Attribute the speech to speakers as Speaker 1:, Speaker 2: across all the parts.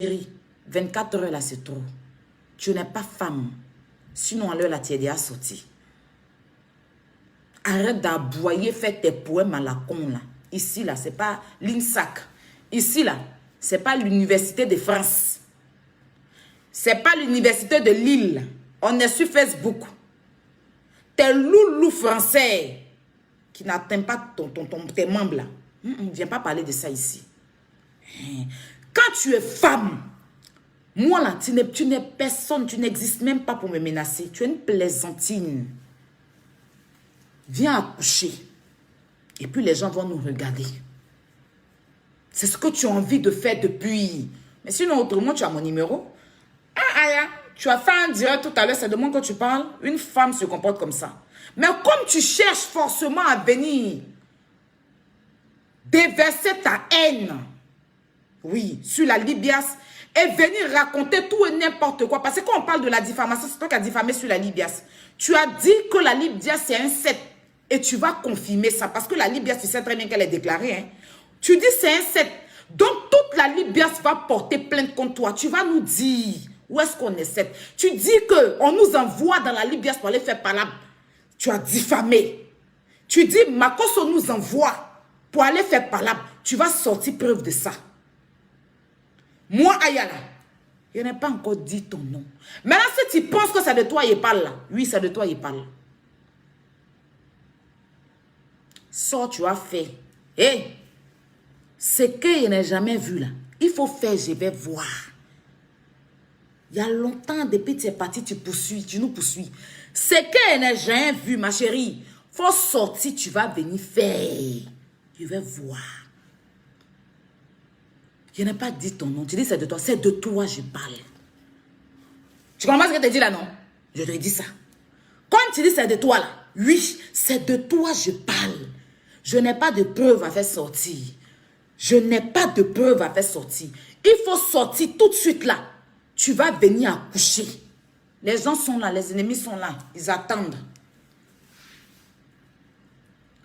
Speaker 1: Chérie, 24 heures là, c'est trop. Tu n'es pas femme. Sinon, à l'heure là, tu es déjà sorti. Arrête d'aboyer, fais tes poèmes à la con là. Ici là, c'est pas l'INSAC. Ici là, c'est pas l'université de France. C'est pas l'université de Lille. On est sur Facebook. Tes loulous français qui n'atteignent pas tes membres là. Viens pas parler de ça ici. Quand tu es femme, moi là, tu n'es personne, tu n'existes même pas pour me menacer. Tu es une plaisantine. Viens accoucher. Et puis les gens vont nous regarder. C'est ce que tu as envie de faire depuis. Mais sinon, autrement, tu as mon numéro. Ah, Aya, tu as fait un direct tout à l'heure, c'est de moi que tu parles. Une femme se comporte comme ça. Mais comme tu cherches forcément à venir déverser ta haine, oui, sur la Libias, et venir raconter tout et n'importe quoi. Parce que quand on parle de la diffamation, c'est toi qui as diffamé sur la Libias. Tu as dit que la Libias, c'est un 7. Et tu vas confirmer ça. Parce que la Libias, tu sais très bien qu'elle est déclarée. Hein. Tu dis c'est un 7. Donc, toute la Libias va porter plainte contre toi. Tu vas nous dire où est-ce qu'on est 7. Tu dis qu'on nous envoie dans la Libias pour aller faire palabre. Tu as diffamé. Tu dis Makoso nous envoie pour aller faire palabre. Tu vas sortir preuve de ça. Moi, Ayala, je n'ai pas encore dit ton nom. Maintenant, si tu penses que c'est de toi, il parle là. Oui, c'est de toi, il parle. Ça, tu as fait. Hé, ce que je n'ai jamais vu là, il faut faire, je vais voir. Il y a longtemps, depuis que tu es parti, tu nous poursuis. Ce que je n'ai jamais vu, ma chérie, faut sortir, tu vas venir faire. Je vais voir. Je n'ai pas dit ton nom. Tu dis c'est de toi. C'est de toi je parle. Tu comprends ce que je te dis là, non? Je te dis ça. Quand tu dis c'est de toi là, oui, c'est de toi je parle. Je n'ai pas de preuves à faire sortir. Je n'ai pas de preuves à faire sortir. Il faut sortir tout de suite là. Tu vas venir accoucher. Les gens sont là, les ennemis sont là. Ils attendent.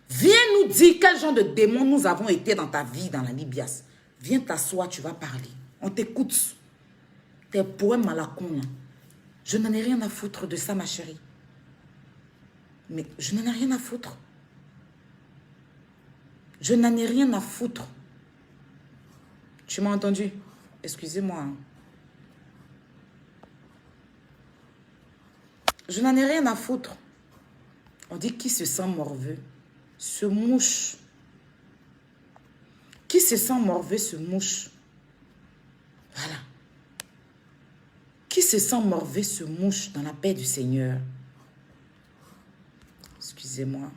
Speaker 1: Viens nous dire quel genre de démons nous avons été dans ta vie, dans la Libias. Viens t'asseoir, tu vas parler. On t'écoute. Tes poèmes à la con, là. Je n'en ai rien à foutre de ça, ma chérie. Mais je n'en ai rien à foutre. Je n'en ai rien à foutre. Tu m'as entendu? Excusez-moi. Je n'en ai rien à foutre. On dit qui se sent morveux se mouche. Qui se sent morveux se mouche. Voilà. Qui se sent morveux se mouche dans la paix du Seigneur. Excusez-moi.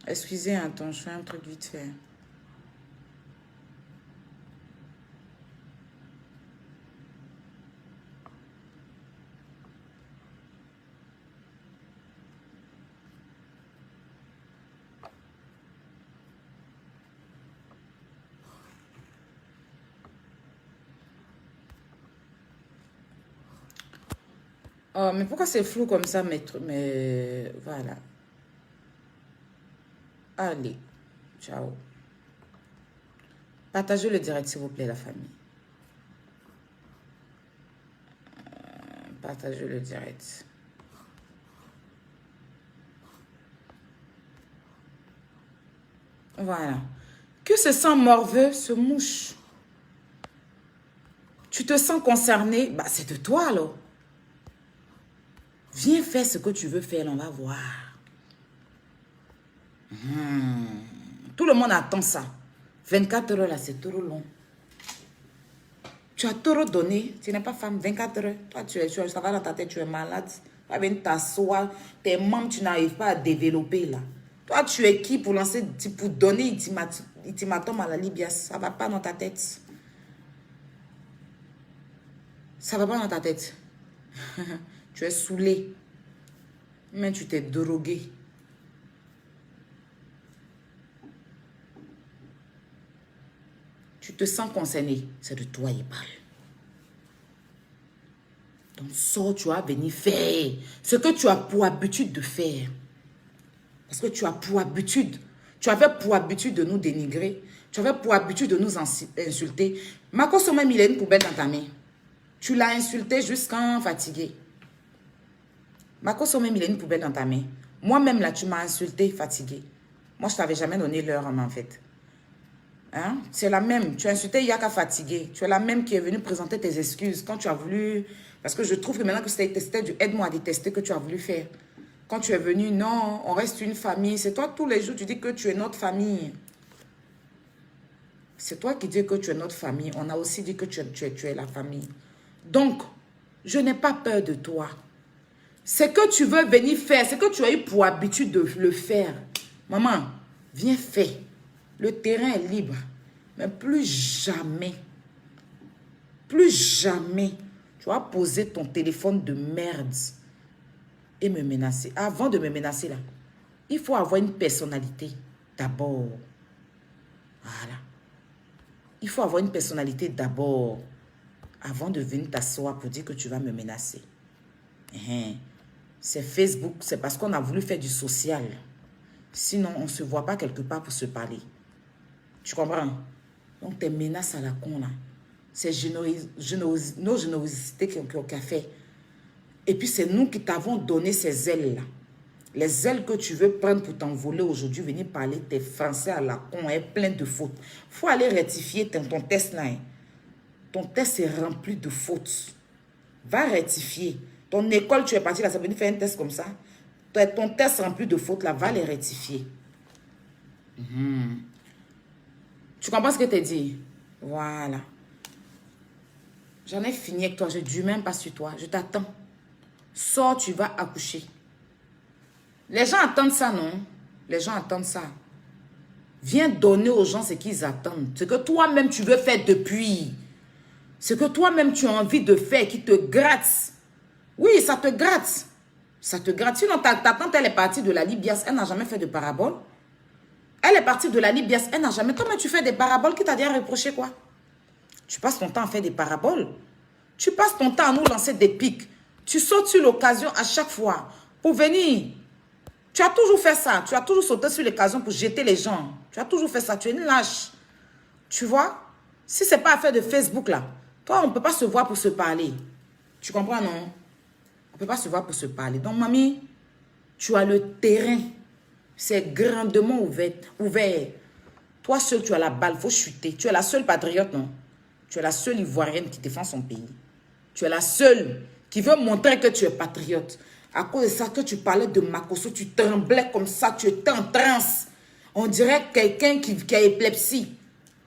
Speaker 1: Excusez un temps, je fais un truc vite fait. Oh, mais pourquoi c'est flou comme ça, maître? Mais voilà. Allez, ciao. Partagez le direct, s'il vous plaît, la famille. Partagez le direct. Voilà. Que se sent morveux se mouche. Tu te sens concerné, bah c'est de toi alors. Viens faire ce que tu veux faire, on va voir. Tout le monde attend ça. 24 heures là, c'est trop long. Tu as trop donné. Tu n'es pas femme. 24 heures. Toi, ça va dans ta tête, tu es malade. Tu vas venir t'asseoir. Tes membres, tu n'arrives pas à développer là. Toi, tu es qui pour lancer, pour donner ultimatum à la Libias? Ça ne va pas dans ta tête. Ça ne va pas dans ta tête. Tu es saoulé. Mais tu t'es drogué. Tu te sens concerné. C'est de toi il parle. Donc, sors, tu vas venir faire ce que tu as pour habitude de faire. Parce que tu as pour habitude. Tu avais pour habitude de nous dénigrer. Tu avais pour habitude de nous insulter. Makoso même, il a une poubelle dans ta main. Tu l'as insulté jusqu'en fatigué. Makoso même, il a une poubelle dans ta main. Moi-même, là, tu m'as insulté, fatigué. Moi, je ne t'avais jamais donné l'heure, en fait. Hein? C'est la même. Tu as insulté Yaka fatigué. Tu es la même qui est venue présenter tes excuses quand tu as voulu... Parce que je trouve que maintenant que c'était du aide-moi à détester que tu as voulu faire. Quand tu es venu, non, on reste une famille. C'est toi, tous les jours, tu dis que tu es notre famille. C'est toi qui dis que tu es notre famille. On a aussi dit que tu es la famille. Donc, je n'ai pas peur de toi. C'est que tu veux venir faire, c'est que tu as eu pour habitude de le faire. Maman, viens faire. Le terrain est libre. Mais plus jamais, tu vas poser ton téléphone de merde et me menacer. Avant de me menacer là, il faut avoir une personnalité d'abord. Voilà. Il faut avoir une personnalité d'abord avant de venir t'asseoir pour dire que tu vas me menacer. C'est Facebook, c'est parce qu'on a voulu faire du social. Sinon, on ne se voit pas quelque part pour se parler. Tu comprends? Donc, tes menaces à la con, là, c'est nos générosités qui ont fait. Et puis, c'est nous qui t'avons donné ces ailes-là. Les ailes que tu veux prendre pour t'envoler aujourd'hui, venir parler tes français à la con, est plein de fautes. Il faut aller rectifier ton test là. Ton test est rempli de fautes. Va rectifier. Ton école, tu es parti là, ça veut dire faire un test comme ça. Ton test rempli de fautes là, va les rectifier. Tu comprends ce que je t'ai dit? Voilà. J'en ai fini avec toi. Je ne dure même pas sur toi. Je t'attends. Sors, tu vas accoucher. Les gens attendent ça, non? Les gens attendent ça. Viens donner aux gens ce qu'ils attendent. Ce que toi-même tu veux faire depuis. Ce que toi-même tu as envie de faire qui te gratte. Oui, ça te gratte. Ça te gratte. Sinon, ta tante, elle est partie de la Libias. Elle n'a jamais fait de parabole. Elle est partie de la Libias. Elle n'a jamais... Toi-même, tu fais des paraboles. Qui t'a dit à reprocher quoi? Tu passes ton temps à faire des paraboles. Tu passes ton temps à nous lancer des pics. Tu sautes sur l'occasion à chaque fois pour venir. Tu as toujours fait ça. Tu as toujours sauté sur l'occasion pour jeter les gens. Tu as toujours fait ça. Tu es une lâche. Tu vois? Si ce n'est pas affaire de Facebook, là, toi, on ne peut pas se voir pour se parler. Tu comprends, non? On ne peut pas se voir pour se parler. Donc, mamie, tu as le terrain. C'est grandement ouvert. Toi seul, tu as la balle. Il faut chuter. Tu es la seule patriote, non? Tu es la seule Ivoirienne qui défend son pays. Tu es la seule qui veut montrer que tu es patriote. À cause de ça, que tu parlais de Makoso, tu tremblais comme ça, tu étais en transe. On dirait quelqu'un qui a épilepsie.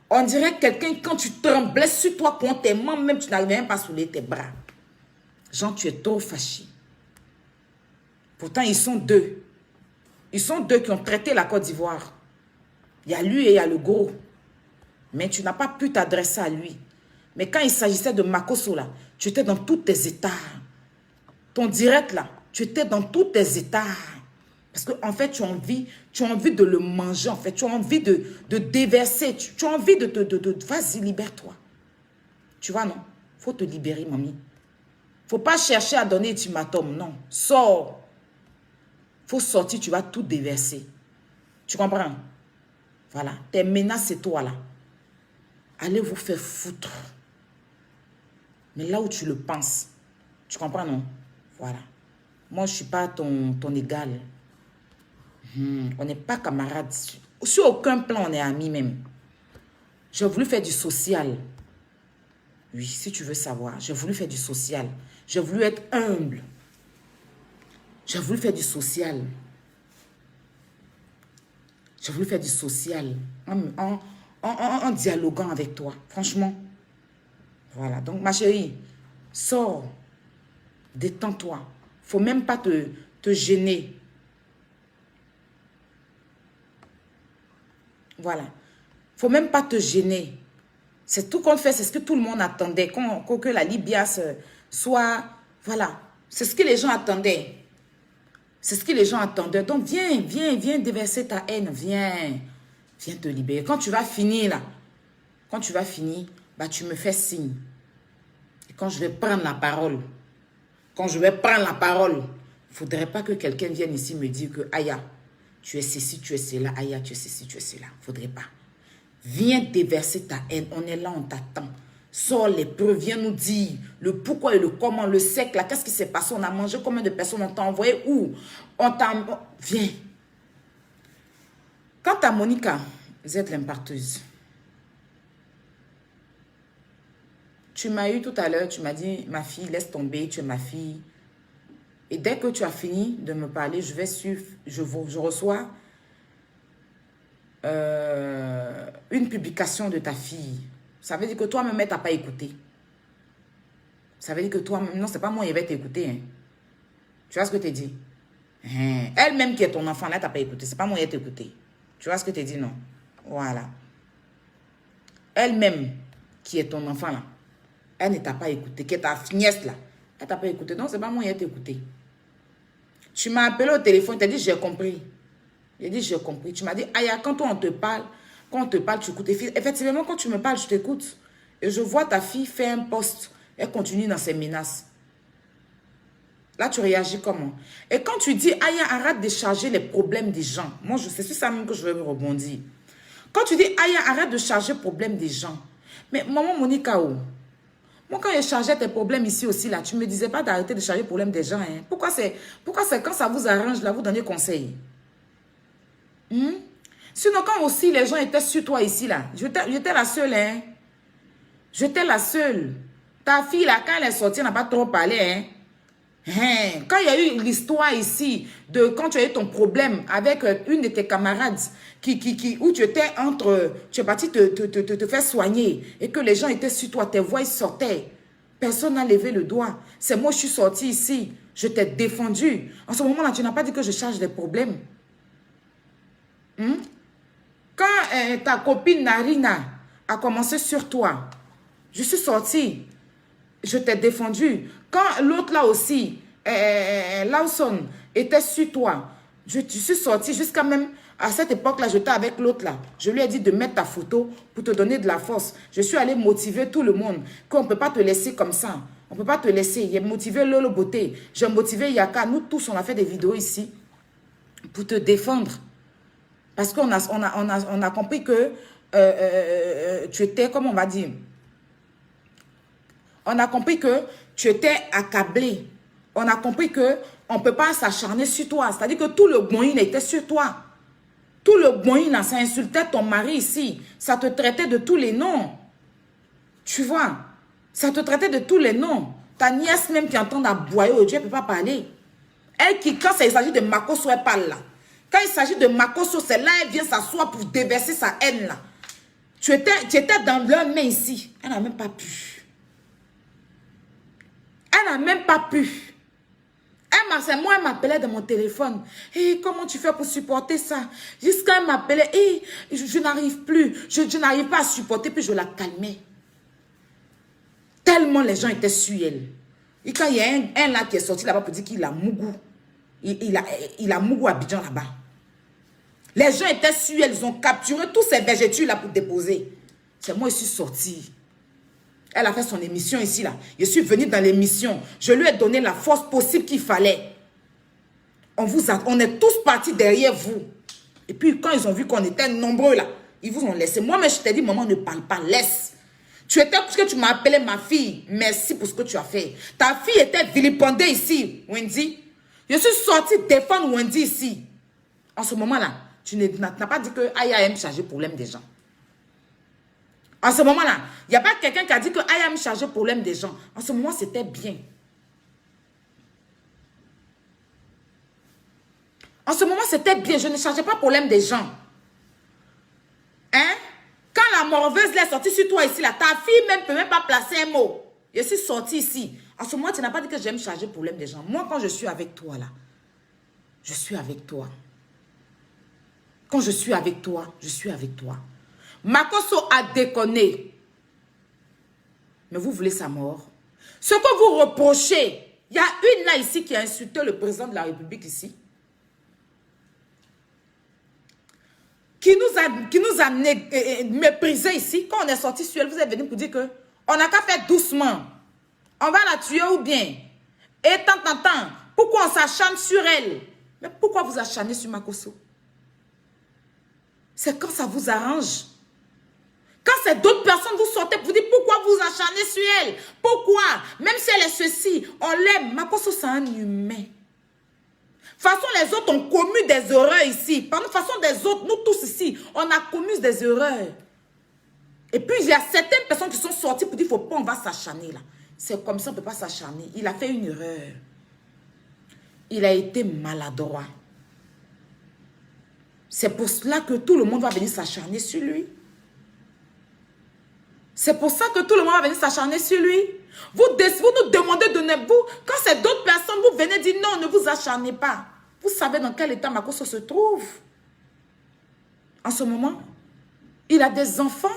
Speaker 1: On dirait quelqu'un, quand tu tremblais sur toi, quand tes mains, même tu n'arrivais même pas à soulever tes bras. Genre, tu es trop fâché. Pourtant, ils sont deux. Ils sont deux qui ont traité la Côte d'Ivoire. Il y a lui et il y a le gros. Mais tu n'as pas pu t'adresser à lui. Mais quand il s'agissait de Makoso, là, tu étais dans tous tes états. Ton direct, là, tu étais dans tous tes états. Parce qu'en fait, tu as envie de le manger, en fait. Tu as envie de déverser. Tu as envie de vas-y, libère-toi. Tu vois, non? Il faut te libérer, mamie. Il ne faut pas chercher à donner ultimatum, non. Sors. Il faut sortir, tu vas tout déverser. Tu comprends? Voilà. Tes menaces, c'est toi, là. Allez vous faire foutre. Mais là où tu le penses. Tu comprends, non? Voilà. Moi, je ne suis pas ton égal. On n'est pas camarades. Sur aucun plan, on est amis même. J'ai voulu faire du social. Oui, si tu veux savoir. J'ai voulu faire du social. J'ai voulu être humble. J'ai voulu faire du social. J'ai voulu faire du social. En dialoguant avec toi. Franchement. Voilà. Donc, ma chérie, sors. Détends-toi. Il ne faut même pas te gêner. Voilà. Il ne faut même pas te gêner. C'est tout qu'on fait, c'est ce que tout le monde attendait. Que la Libias soit... Voilà. C'est ce que les gens attendaient. C'est ce que les gens attendaient. Donc, viens déverser ta haine. Viens te libérer. Quand tu vas finir là, Quand tu vas finir, bah, tu me fais signe. Et quand je vais prendre la parole, il ne faudrait pas que quelqu'un vienne ici me dire que Aya, tu es ceci, tu es cela, Aya, tu es ceci, tu es cela. Il ne faudrait pas. Viens déverser ta haine. On est là, on t'attend. Sors les preuves, viens nous dire le pourquoi et le comment, le siècle, qu'est-ce qui s'est passé, on a mangé, combien de personnes on t'a envoyé, où on t'a... Viens. Quant à Monica, vous êtes l'imparteuse. Tu m'as eu tout à l'heure, tu m'as dit, ma fille, laisse tomber, tu es ma fille. Et dès que tu as fini de me parler, je vais suivre, je reçois une publication de ta fille. Ça veut dire que toi-même, tu n'as pas écouté. Ça veut dire que toi-même, non, c'est pas moi qui vais t'écouter. Hein. Tu vois ce que tu dis? Elle-même qui est ton enfant, là, tu n'as pas écouté. C'est pas moi qui vais t'écouter. Tu vois ce que tu dis, non? Voilà. Elle-même qui est ton enfant, là, elle ne t'a pas écouté. Qui est ta nièce, là, elle t'a pas écouté. Non, c'est pas moi qui vais t'écouter. Tu m'as appelé au téléphone, tu as dit, j'ai compris. J'ai dit, j'ai compris. Tu m'as dit, Aya, quand on te parle, tu écoutes. Effectivement, quand tu me parles, je t'écoute. Et je vois ta fille faire un post. Elle continue dans ses menaces. Là, tu réagis comment? Et quand tu dis, Aya, arrête de charger les problèmes des gens. Moi, c'est sur ça même que je vais me rebondir. Quand tu dis, Aya, arrête de charger les problèmes des gens. Mais maman Monica, où? Moi, quand je chargeais tes problèmes ici aussi, là, tu ne me disais pas d'arrêter de charger les problèmes des gens. Hein? Pourquoi c'est quand ça vous arrange, là, vous donnez conseil? Sinon, quand aussi les gens étaient sur toi ici, là, j'étais la seule, hein. J'étais la seule. Ta fille, là, quand elle est sortie, elle n'a pas trop parlé, hein. Quand il y a eu l'histoire ici, de quand tu as eu ton problème avec une de tes camarades, où tu étais tu es parti te faire soigner, et que les gens étaient sur toi, tes voix sortaient. Personne n'a levé le doigt. C'est moi, je suis sortie ici. Je t'ai défendu. En ce moment-là, tu n'as pas dit que je charge des problèmes. Quand ta copine Narina a commencé sur toi, je suis sortie. Je t'ai défendu. Quand l'autre là aussi, Lawson, était sur toi, je suis sortie jusqu'à même, à cette époque-là, j'étais avec l'autre là. Je lui ai dit de mettre ta photo pour te donner de la force. Je suis allée motiver tout le monde, qu'on ne peut pas te laisser comme ça. On ne peut pas te laisser. J'ai motivé Lolo Beauté. J'ai motivé Yaka. Nous tous, on a fait des vidéos ici pour te défendre. Parce qu'on a compris que tu étais, comment on va dire, on a compris que tu étais accablé. On a compris qu'on ne peut pas s'acharner sur toi. C'est-à-dire que tout le moyen était sur toi. Tout le moyen, ça insultait ton mari ici. Ça te traitait de tous les noms. Tu vois, ça te traitait de tous les noms. Ta nièce même qui entend aboyer aujourd'hui, elle ne peut pas parler. Elle qui, quand il s'agit de Makoso, elle parle là. Quand il s'agit de Makoso, c'est là elle vient s'asseoir pour déverser sa haine là. Tu étais dans leur main ici. Elle n'a même pas pu. Elle n'a même pas pu. C'est moi, elle m'appelait dans mon téléphone. Hey, comment tu fais pour supporter ça? Jusqu'à elle m'appelait. Hey, je n'arrive plus. Je n'arrive pas à supporter. Puis je la calmais. Tellement les gens étaient sur elle. Et quand il y a un là qui est sorti là-bas pour dire qu'il a Mougou. Il a Mougou à Abidjan là-bas. Les gens étaient sur elle. Ils ont capturé tous ces végétures là pour déposer. C'est moi, je suis sortie. Elle a fait son émission ici, là. Je suis venue dans l'émission. Je lui ai donné la force possible qu'il fallait. On est tous partis derrière vous. Et puis, quand ils ont vu qu'on était nombreux, là, ils vous ont laissé. Moi, mais je t'ai dit, maman, ne parle pas, laisse. Tu étais parce que tu m'as appelé ma fille. Merci pour ce que tu as fait. Ta fille était vilipendée ici, Wendy. Je suis sortie défendre Wendy ici. En ce moment-là, tu n'as pas dit que Aya aime charger le problème des gens. En ce moment-là, il n'y a pas quelqu'un qui a dit que Aya me chargeait le problème des gens. En ce moment, c'était bien. En ce moment, c'était bien. Je ne chargeais pas le problème des gens. Hein? Quand la morveuse est sortie sur toi ici, là, ta fille même ne peut même pas placer un mot. Je suis sortie ici. En ce moment, tu n'as pas dit que j'aime charger le problème des gens. Moi, quand je suis avec toi, là, je suis avec toi. Quand je suis avec toi, je suis avec toi. Makoso a déconné. Mais vous voulez sa mort. Ce que vous reprochez, il y a une là ici qui a insulté le président de la République ici. qui nous a méprisés ici. Quand on est sorti sur elle, vous êtes venu pour dire que on n'a qu'à faire doucement. On va la tuer ou bien. Et tant. Pourquoi on s'acharne sur elle? Mais pourquoi vous acharnez sur Makosso? C'est quand ça vous arrange. Quand c'est d'autres personnes, vous sortez pour dire pourquoi vous acharnez sur elle. Pourquoi? Même si elle est ceci, on l'aime. Makosso, c'est un humain. De toute façon, les autres ont commis des erreurs ici. Par de façon des autres, nous tous ici, on a commis des erreurs. Et puis, il y a certaines personnes qui sont sorties pour dire, il ne faut pas, on va s'acharner là. C'est comme ça, on ne peut pas s'acharner. Il a fait une erreur. Il a été maladroit. C'est pour cela que tout le monde va venir s'acharner sur lui. C'est pour ça que tout le monde va venir s'acharner sur lui. Vous nous demandez de ne vous. Quand c'est d'autres personnes, vous venez dire non, ne vous acharnez pas. Vous savez dans quel état Makosso se trouve. En ce moment, il a des enfants.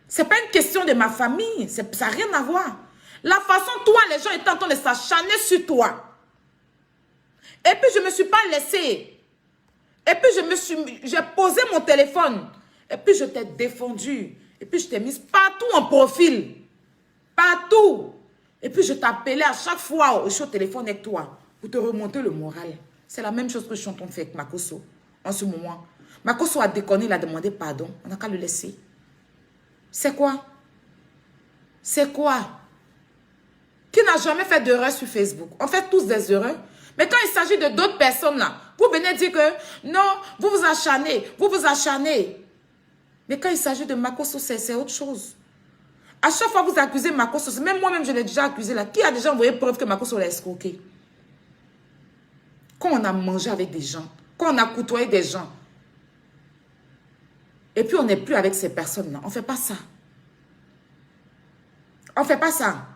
Speaker 1: Ce n'est pas une question de ma famille. Ça n'a rien à voir. La façon, toi, les gens étaient en train de s'acharner sur toi. Et puis, je ne me suis pas laissée. Et puis, j'ai posé mon téléphone. Et puis, je t'ai défendu. Et puis, je t'ai mise partout en profil. Partout. Et puis, je t'appelais à chaque fois je suis au téléphone avec toi pour te remonter le moral. C'est la même chose que je suis en train de faire avec Makosso en ce moment. Makosso a déconné, il a demandé pardon. On n'a qu'à le laisser. C'est quoi? C'est quoi? Qui n'a jamais fait d'erreur sur Facebook? On fait tous des erreurs. Mais quand il s'agit de d'autres personnes là, vous venez dire que non, vous vous acharnez, vous vous acharnez. Mais quand il s'agit de Makosso, c'est autre chose. À chaque fois vous accusez Makosso, même moi-même je l'ai déjà accusé là. Qui a déjà envoyé preuve que Makosso l'a escroqué? Quand on a mangé avec des gens, quand on a côtoyé des gens, et puis on n'est plus avec ces personnes-là, on ne fait pas ça. On ne fait pas ça.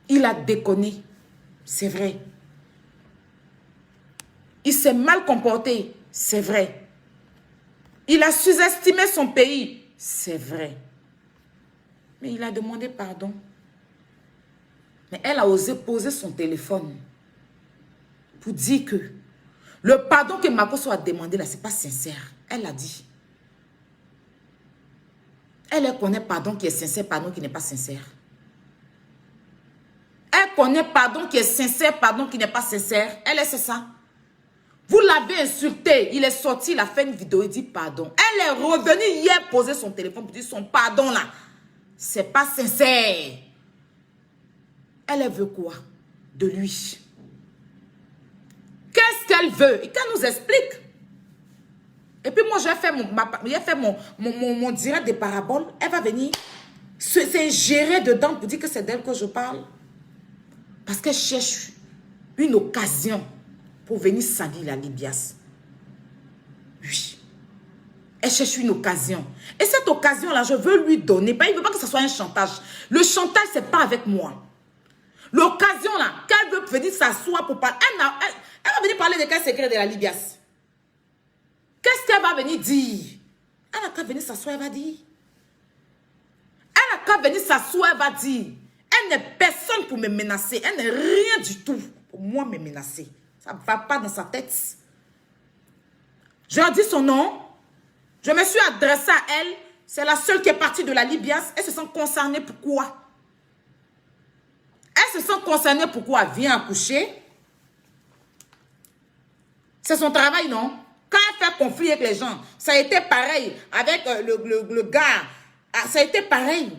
Speaker 1: Il a déconné, c'est vrai. Il s'est mal comporté, c'est vrai. Il a sous-estimé son pays, c'est vrai. Mais il a demandé pardon. Mais elle a osé poser son téléphone pour dire que le pardon que Makosso a demandé là, ce n'est pas sincère. Elle l'a dit. Elle connaît pardon qui est sincère, pardon qui n'est pas sincère. Elle connaît pardon qui est sincère, pardon qui n'est pas sincère. Elle c'est ça. Vous l'avez insulté, il est sorti, il a fait une vidéo, il dit pardon. Elle est revenue hier poser son téléphone pour dire son pardon là. C'est pas sincère. Elle veut quoi de lui? Qu'est-ce qu'elle veut? Et qu'elle nous explique. Et puis moi, j'ai fait mon direct des paraboles. Elle va venir s'ingérer dedans pour dire que c'est d'elle que je parle. Parce qu'elle cherche une occasion pour venir salir la Libias. Oui. Elle cherche une occasion. Et cette occasion-là, je veux lui donner. Il ne veut pas que ce soit un chantage. Le chantage, ce n'est pas avec moi. L'occasion-là, qu'elle veut venir s'asseoir pour parler. Elle va venir parler des cas secrets de la Libias. Qu'est-ce qu'elle va venir dire? Elle n'a qu'à venir s'asseoir, elle va dire. Elle n'a qu'à venir s'asseoir, elle va dire. Elle n'est personne pour me menacer. Elle n'est rien du tout pour moi me menacer. Ça ne va pas dans sa tête. Je leur dis son nom. Je me suis adressée à elle. C'est la seule qui est partie de la Libias. Elle se sent concernée pourquoi? Elle se sent concernée pourquoi? Elle vient accoucher. C'est son travail, non? Quand elle fait conflit avec les gens, ça a été pareil avec le gars. Ça a été pareil.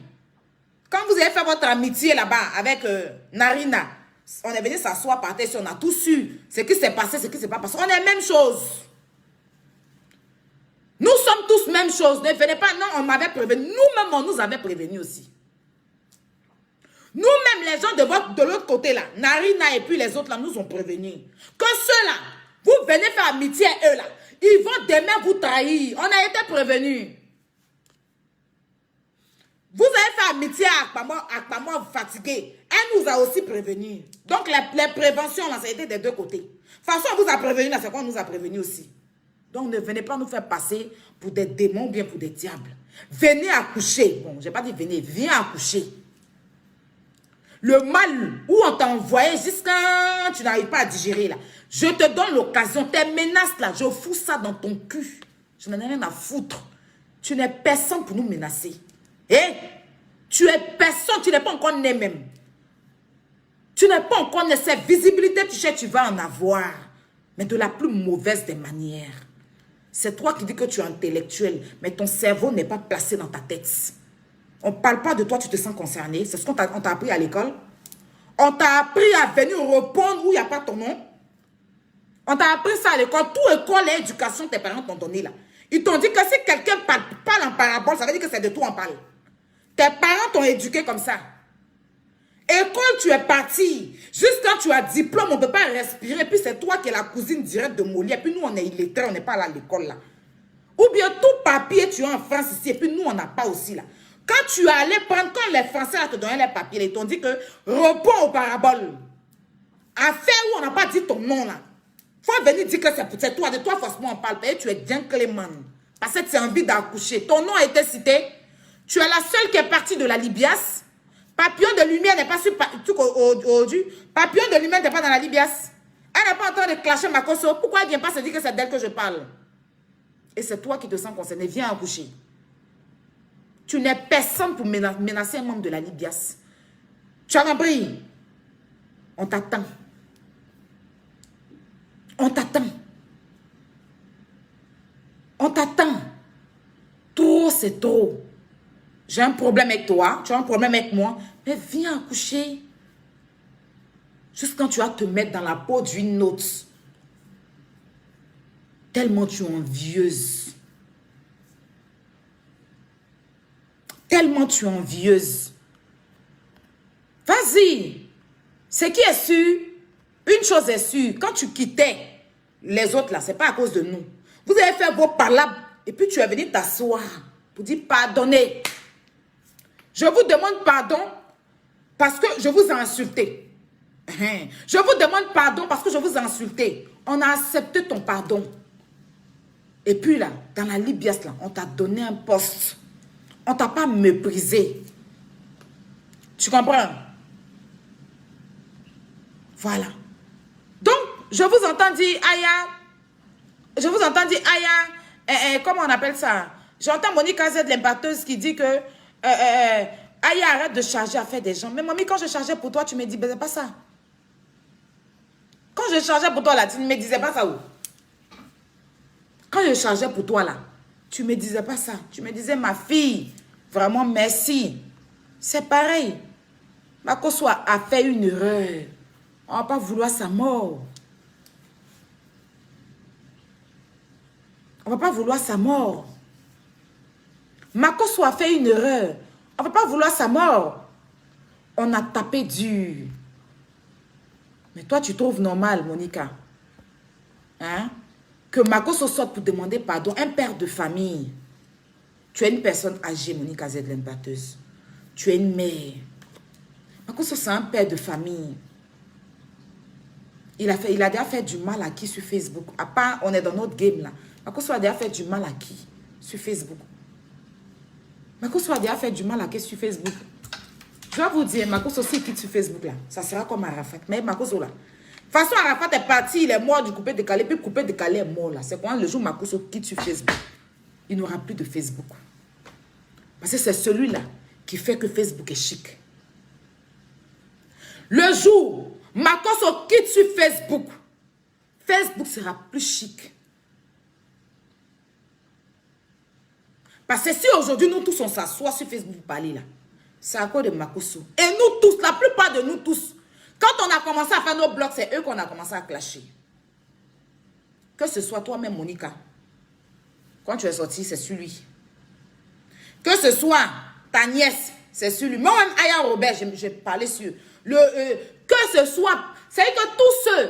Speaker 1: Quand vous avez fait votre amitié là-bas avec Narina, on est venu s'asseoir par terre, on a tout su ce qui s'est passé, ce qui s'est pas passé. On est la même chose. Nous sommes tous même chose. Ne venez pas, non, on m'avait prévenu. Nous-mêmes, on nous avait prévenu aussi. Nous-mêmes, les gens de l'autre côté là, Narina et puis les autres là, nous ont prévenus. Que ceux-là, vous venez faire amitié à eux là, ils vont demain vous trahir. On a été prévenus. Vous avez fait amitié à Akpamwa fatigué. Elle nous a aussi prévenus. Donc, les préventions, là, ça a été des deux côtés. De toute façon, on vous a prévenu, là, c'est quoi on nous a prévenus aussi. Donc, ne venez pas nous faire passer pour des démons ou bien pour des diables. Venez accoucher. Bon, je n'ai pas dit venez, viens accoucher. Le mal où on t'a envoyé jusqu'à tu n'arrives pas à digérer là. Je te donne l'occasion. Tes menaces là, je fous ça dans ton cul. Je n'en ai rien à foutre. Tu n'es personne pour nous menacer. Eh? Tu es personne, tu n'es pas encore né même. Tu n'es pas encore né. Cette visibilité, tu sais, tu vas en avoir. Mais de la plus mauvaise des manières. C'est toi qui dis que tu es intellectuel, mais ton cerveau n'est pas placé dans ta tête. On ne parle pas de toi, tu te sens concerné. C'est ce qu'on t'a appris à l'école. On t'a appris à venir répondre où il n'y a pas ton nom. On t'a appris ça à l'école. Tout école et éducation, tes parents t'ont donné là. Ils t'ont dit que si quelqu'un parle en parabole, ça veut dire que c'est de toi on parle. Tes parents t'ont éduqué comme ça. Et quand tu es parti, juste quand tu as diplôme, on ne peut pas respirer. Puis c'est toi qui es la cousine directe de Molière. Puis nous, on est illettrés, on n'est pas là à l'école là. Ou bien tout papier, tu as en France ici. Et puis nous, on n'a pas aussi là. Quand tu es allé prendre, quand les Français là, te donnaient les papiers, ils t'ont dit que repos aux paraboles. Affaire où on n'a pas dit ton nom là. Faut venir dire que c'est toi. De toi, forcément, on parle. Et tu es gentleman. Parce que tu as envie d'accoucher. Ton nom a été cité. Tu es la seule qui est partie de la Libias. Papillon de lumière n'est pas sur Papillon de lumière n'est pas dans la Libias. Elle n'est pas en train de clasher Makosso. Pourquoi elle ne vient pas se dire que c'est d'elle que je parle? Et c'est toi qui te sens concerné. Viens accoucher. Tu n'es personne pour menacer un membre de la Libias. Tu as compris? On t'attend. On t'attend. On t'attend. Trop, c'est trop. J'ai un problème avec toi, tu as un problème avec moi, mais viens accoucher. Juste quand tu vas te mettre dans la peau d'une autre. Tellement tu es envieuse. Tellement tu es envieuse. Vas-y. Ce qui est sûr, une chose est sûre, quand tu quittais les autres là, ce n'est pas à cause de nous. Vous avez fait vos parlables et puis tu es venu t'asseoir pour dire pardonnez. Je vous demande pardon parce que je vous ai insulté. Je vous demande pardon parce que je vous ai insulté. On a accepté ton pardon. Et puis là, dans la Libias, là, on t'a donné un poste. On ne t'a pas méprisé. Tu comprends? Voilà. Donc, je vous entends dire, Aya. Je vous entends dire, Aya. Comment on appelle ça? J'entends Monique Z, l'impacteuse, qui dit que Aya, arrête de charger à faire des gens. Mais mamie, quand je chargeais pour toi, tu me dis, ben, c'est pas ça. Quand je chargeais pour toi, là, tu ne me disais pas ça où? Quand je chargeais pour toi, là, tu ne me disais pas ça. Tu me disais, ma fille, vraiment, merci. C'est pareil. Makosso a fait une erreur. On ne va pas vouloir sa mort. On ne va pas vouloir sa mort. Makosso a fait une erreur. On ne va pas vouloir sa mort. On a tapé dur. Mais toi, tu trouves normal, Monica, hein, que Makosso sorte pour demander pardon. Un père de famille. Tu es une personne âgée, Monica Z, l'impacteuse. Tu es une mère. Makosso, c'est un père de famille. Il a déjà fait du mal à qui sur Facebook? À part, on est dans notre game là. Makosso a déjà fait du mal à qui sur Facebook? Makosso a déjà fait du mal à qui sur Facebook? Je vais vous dire, Makosso aussi quitte sur Facebook là. Ça sera comme Arafat. Mais Makosso là. De toute façon, Arafat est parti, il est mort du coupé décalé. Puis coupé décalé est mort là. C'est quand le jour où Makosso quitte sur Facebook, il n'aura plus de Facebook. Parce que c'est celui-là qui fait que Facebook est chic. Le jour où Makosso quitte sur Facebook, Facebook sera plus chic. Parce que si aujourd'hui nous tous on s'assoit sur Facebook pour parler là, c'est à cause de Makosso. Et nous tous, la plupart de nous tous, quand on a commencé à faire nos blogs, c'est eux qu'on a commencé à clasher. Que ce soit toi-même, Monica, quand tu es sorti, c'est sur lui. Que ce soit ta nièce, c'est sur lui. Moi-même, Aya Robert, je parlais sur le... que ce soit... C'est que tous ceux,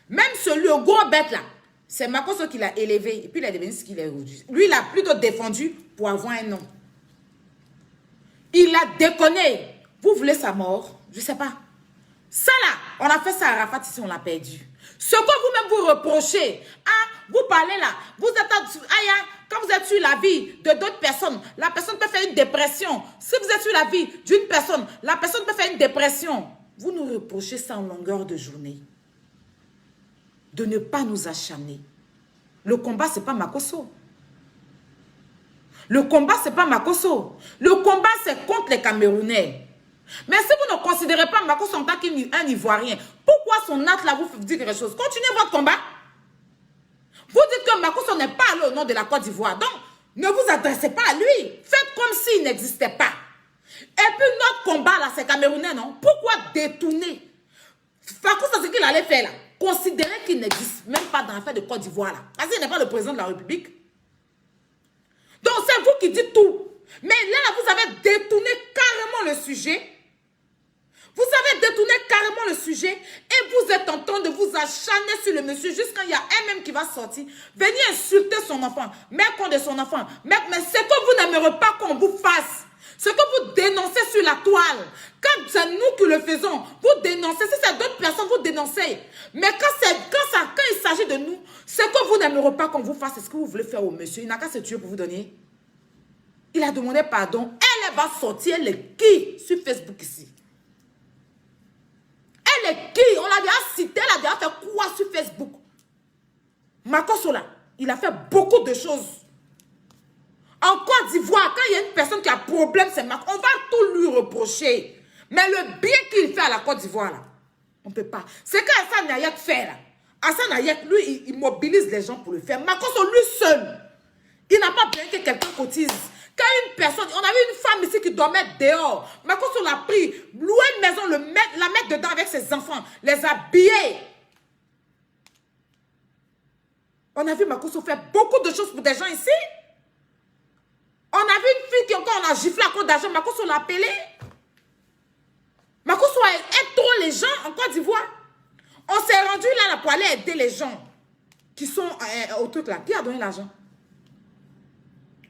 Speaker 1: même celui au gros bête là, c'est Makosso qui l'a élevé. Et puis il est devenu ce qu'il est aujourd'hui. Lui, il a plutôt défendu pour avoir un nom. Il a déconné. Vous voulez sa mort? Je ne sais pas. Ça là, on a fait ça à Arafat ici, on l'a perdu. Ce que vous-même vous reprochez, ah, vous parlez là, vous êtes Aya, quand vous êtes sur la vie de d'autres personnes, la personne peut faire une dépression. Si vous êtes sur la vie d'une personne, la personne peut faire une dépression. Vous nous reprochez ça en longueur de journée. De ne pas nous acharner. Le combat, ce n'est pas Makosso. Le combat, ce n'est pas Makosso. Le combat, c'est contre les Camerounais. Mais si vous ne considérez pas Makosso en tant qu'un Ivoirien, pourquoi son acte là vous dit quelque chose? Continuez votre combat. Vous dites que Makosso n'est pas allé au nom de la Côte d'Ivoire. Donc, ne vous adressez pas à lui. Faites comme s'il n'existait pas. Et puis notre combat là, c'est Camerounais, non? Pourquoi détourner? Makosso, ce qu'il allait faire là, considérez qu'il n'existe même pas dans l'affaire de Côte d'Ivoire là. Parce qu'il n'est pas le président de la République. Donc, c'est vous qui dites tout. Mais là, vous avez détourné carrément le sujet. Vous avez détourné carrément le sujet et vous êtes en train de vous acharner sur le monsieur jusqu'à il y a un même qui va sortir. Venir insulter son enfant, mettre compte de son enfant. Mais c'est que vous n'aimerez pas qu'on vous fasse. Ce que vous dénoncez sur la toile. Quand c'est nous qui le faisons, vous dénoncez. Si c'est d'autres personnes, vous dénoncez. Mais quand il s'agit de nous, ce que vous n'aimerez pas qu'on vous fasse, c'est ce que vous voulez faire au monsieur. Il n'a qu'à se tuer pour vous donner. Il a demandé pardon. Elle va sortir, elle est qui sur Facebook ici? Elle est qui? On l'a déjà cité, elle a déjà fait quoi sur Facebook? Makosso là, il a fait beaucoup de choses. En Côte d'Ivoire, quand il y a une personne qui a problème, c'est Makosso. On va tout lui reprocher. Mais le bien qu'il fait à la Côte d'Ivoire là, on ne peut pas. C'est qu'Assane Hayek fait là. Assane Hayek, lui, il mobilise les gens pour le faire. Makosso, lui seul, il n'a pas besoin que quelqu'un cotise. Quand une personne, on avait une femme ici qui dormait dehors. Makosso l'a pris, louer une maison, la mettre dedans avec ses enfants, les habiller. On a vu Makosso faire beaucoup de choses pour des gens ici. On a vu une fille qui encore on a giflé à cause d'argent. Makosso l'a appelé. Makosso aide trop les gens en Côte d'Ivoire. On s'est rendu là pour aller aider les gens qui sont au truc là. Qui a donné l'argent?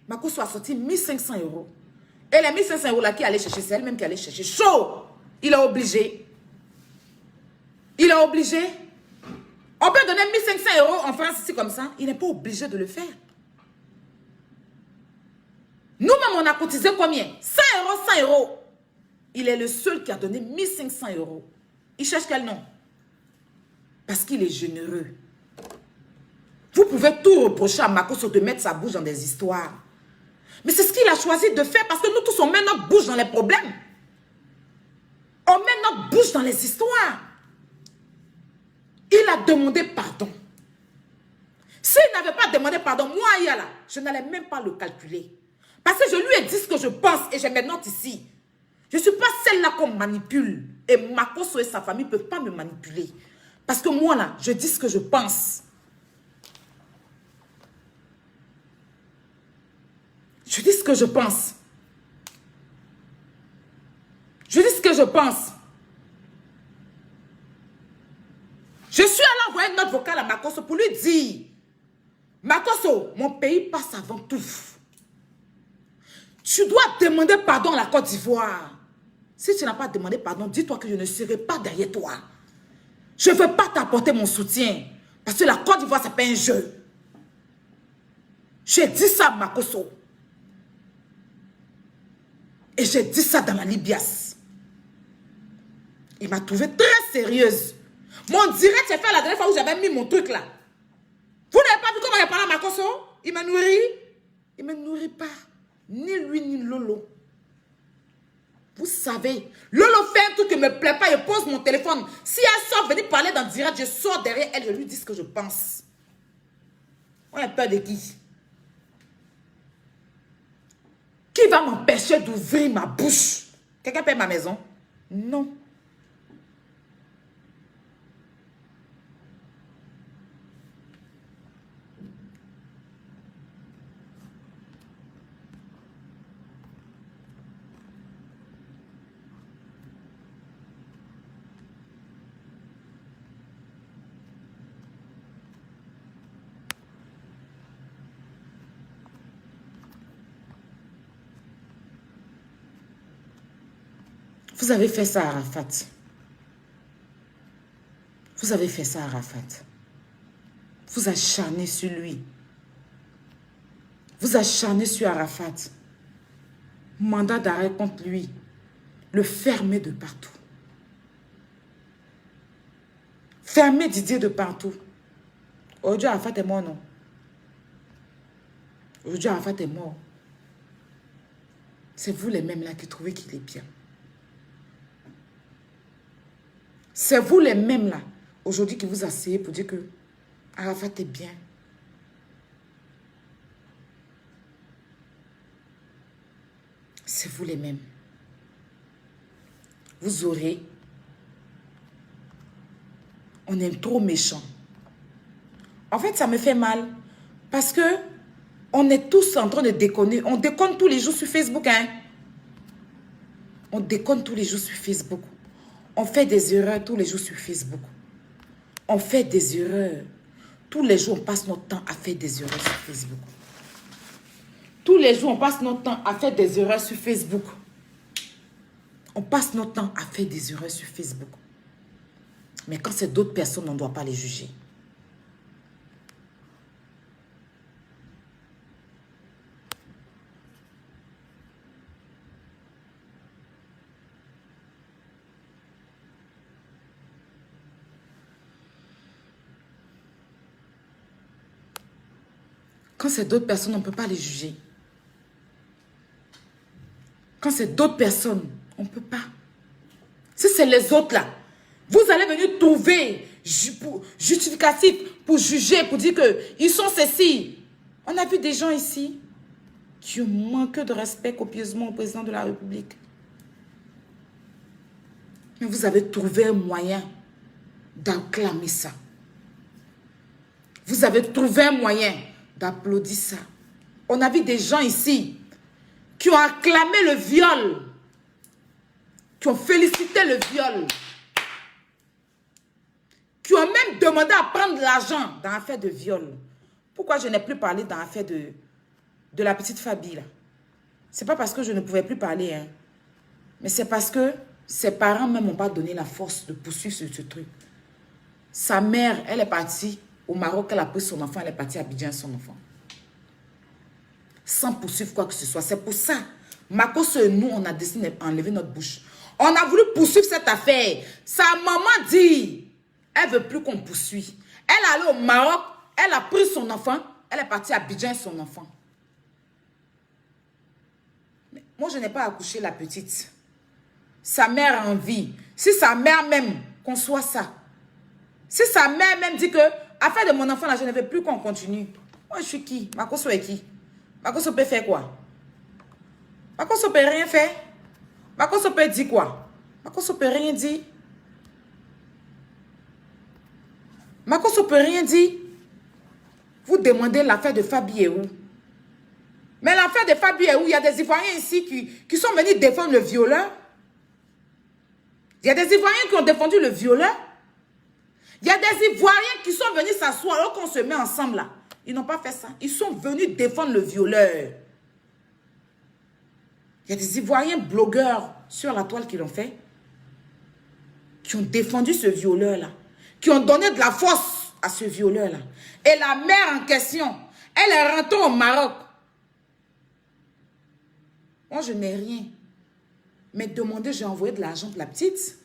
Speaker 1: Makosso a sorti 1500 €. Et les 1500 € là qui allait chercher, c'est elle-même qui allait chercher. Chaud! Il est obligé. Il est obligé. On peut donner 1500 € en France ici comme ça. Il n'est pas obligé de le faire. Nous-mêmes, on a cotisé combien? 100 €, 100 €. Il est le seul qui a donné 1500 €. Il cherche quel nom? Parce qu'il est généreux. Vous pouvez tout reprocher à Makosso de mettre sa bouche dans des histoires. Mais c'est ce qu'il a choisi de faire parce que nous tous, on met notre bouche dans les problèmes. On met notre bouche dans les histoires. Il a demandé pardon. S'il n'avait pas demandé pardon, moi, Yala, je n'allais même pas le calculer. Parce que je lui ai dit ce que je pense et j'ai mes notes ici. Je ne suis pas celle-là qu'on manipule. Et Makosso et sa famille ne peuvent pas me manipuler. Parce que moi, là, je dis ce que je pense. Je dis ce que je pense. Je dis ce que je pense. Je suis allé envoyer une note vocale à Makosso pour lui dire, Makosso, mon pays passe avant tout. Tu dois demander pardon à la Côte d'Ivoire. Si tu n'as pas demandé pardon, dis-toi que je ne serai pas derrière toi. Je ne veux pas t'apporter mon soutien. Parce que la Côte d'Ivoire, ce n'est pas un jeu. J'ai dit ça à Makosso. Et j'ai dit ça dans la Libias. Il m'a trouvé très sérieuse. Mon direct, j'ai fait la dernière fois où j'avais mis mon truc là. Vous n'avez pas vu comment il parle à Makosso? Il me nourrit. Il ne me nourrit pas. Ni lui, ni Lolo. Vous savez, Lolo fait un truc qui ne me plaît pas. Il pose mon téléphone. Si elle sort venir parler dans le direct, je sors derrière elle. Je lui dis ce que je pense. On a peur de qui? Qui va m'empêcher d'ouvrir ma bouche? Quelqu'un paie ma maison? Non. Vous avez fait ça à Arafat. Vous avez fait ça à Arafat. Vous acharnez sur lui. Vous acharnez sur Arafat. Mandat d'arrêt contre lui. Le fermer de partout. Fermer Didier de partout. Aujourd'hui, Arafat est mort, non? Aujourd'hui, Arafat est mort. C'est vous les mêmes là qui trouvez qu'il est bien. C'est vous les mêmes là, aujourd'hui, qui vous asseyez pour dire que Arafat est bien. C'est vous les mêmes. Vous aurez... On est trop méchants. En fait, ça me fait mal. Parce que on est tous en train de déconner. On déconne tous les jours sur Facebook. Hein? On déconne tous les jours sur Facebook. On fait des erreurs tous les jours sur Facebook. On fait des erreurs. Tous les jours, on passe notre temps à faire des erreurs sur Facebook. Tous les jours, on passe notre temps à faire des erreurs sur Facebook. On passe notre temps à faire des erreurs sur Facebook. Mais quand c'est d'autres personnes, on ne doit pas les juger. Quand c'est d'autres personnes, on ne peut pas les juger. Quand c'est d'autres personnes, on ne peut pas. Si c'est les autres là, vous allez venir trouver justificatif pour juger, pour dire qu'ils sont ceci. On a vu des gens ici qui ont manqué de respect copieusement au président de la République. Mais vous avez trouvé un moyen d'acclamer ça. Vous avez trouvé un moyen d'applaudir ça. On a vu des gens ici qui ont acclamé le viol, qui ont félicité le viol, qui ont même demandé à prendre l'argent dans l'affaire de viol. Pourquoi je n'ai plus parlé dans l'affaire de la petite Fabi là? C'est pas parce que je ne pouvais plus parler, hein. Mais c'est parce que ses parents même n'ont pas donné la force de poursuivre ce truc. Sa mère, elle est partie au Maroc, elle a pris son enfant, elle est partie à Abidjan son enfant. Sans poursuivre quoi que ce soit. C'est pour ça, Makos et nous, on a décidé d'enlever notre bouche. On a voulu poursuivre cette affaire. Sa maman dit, elle ne veut plus qu'on poursuive. Elle est allée au Maroc, elle a pris son enfant, elle est partie à Abidjan son enfant. Mais moi, je n'ai pas accouché la petite. Sa mère a envie. Si sa mère même conçoit ça, si sa mère même dit que, affaire de mon enfant, là, je ne veux plus qu'on continue. Moi, je suis qui? Makos est qui? Makos peut faire quoi? Makos peut rien faire. Makos peut dire quoi? Makos peut rien dire. Makos peut rien dire. Vous demandez l'affaire de Fabi est où? Mais l'affaire de Fabi est où? Il y a des Ivoiriens ici qui sont venus défendre le violeur. Il y a des Ivoiriens qui ont défendu le violeur. Il y a des Ivoiriens qui sont venus s'asseoir alors qu'on se met ensemble là. Ils n'ont pas fait ça. Ils sont venus défendre le violeur. Il y a des Ivoiriens blogueurs sur la toile qui l'ont fait. Qui ont défendu ce violeur-là. Qui ont donné de la force à ce violeur-là. Et la mère en question, elle est rentrée au Maroc. Moi, je n'ai rien. Mais demandez, j'ai envoyé de l'argent pour la petite.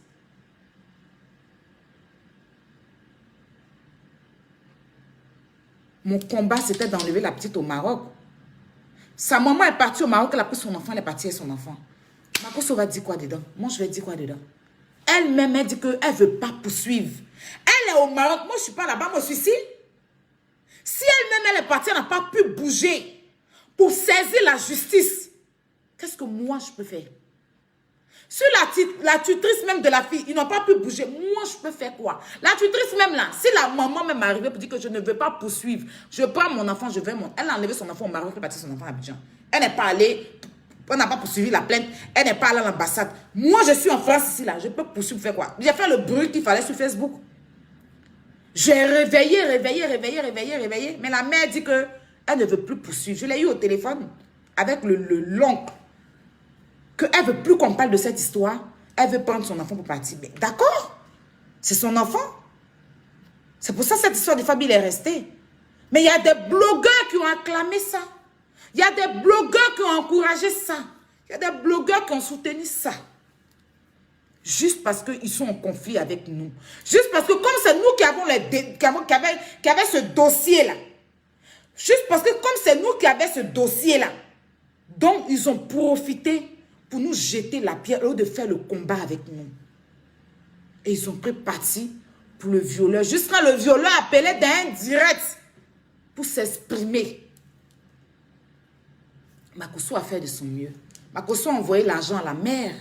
Speaker 1: Mon combat, c'était d'enlever la petite au Maroc. Sa maman est partie au Maroc, elle a pris son enfant, elle est partie avec son enfant. Makos va dire quoi dedans? Moi, je vais dire quoi dedans? Elle-même, elle dit qu'elle ne veut pas poursuivre. Elle est au Maroc. Moi, je ne suis pas là-bas, moi, je suis ici. Si elle-même, elle est partie, elle n'a pas pu bouger pour saisir la justice, qu'est-ce que moi, je peux faire? Sur la tutrice même de la fille, ils n'ont pas pu bouger. Moi, je peux faire quoi? La tutrice même là, si la maman même arrivait pour dire que je ne veux pas poursuivre, je prends mon enfant, je vais mon... Elle a enlevé son enfant au Maroc, elle est partie son enfant à Abidjan. Elle n'est pas allée, on n'a pas poursuivi la plainte, elle n'est pas allée à l'ambassade. Moi, je suis en France ici là, je peux poursuivre, faire quoi? J'ai fait le bruit qu'il fallait sur Facebook. J'ai réveillé, mais la mère dit que elle ne veut plus poursuivre. Je l'ai eu au téléphone avec l'oncle. Qu'elle ne veut plus qu'on parle de cette histoire. Elle veut prendre son enfant pour partir. D'accord. C'est son enfant. C'est pour ça que cette histoire de famille est restée. Mais il y a des blogueurs qui ont acclamé ça. Il y a des blogueurs qui ont encouragé ça. Il y a des blogueurs qui ont soutenu ça. Juste parce qu'ils sont en conflit avec nous. Juste parce que comme c'est nous qui avons qui avait ce dossier-là. Juste parce que comme c'est nous qui avons ce dossier-là. Donc ils ont profité pour nous jeter la pierre au lieu de faire le combat avec nous. Et ils ont pris parti pour le violeur. Jusqu'à le violeur appelé d'un direct pour s'exprimer. Makosso a fait de son mieux. Makosso a envoyé l'argent à la mère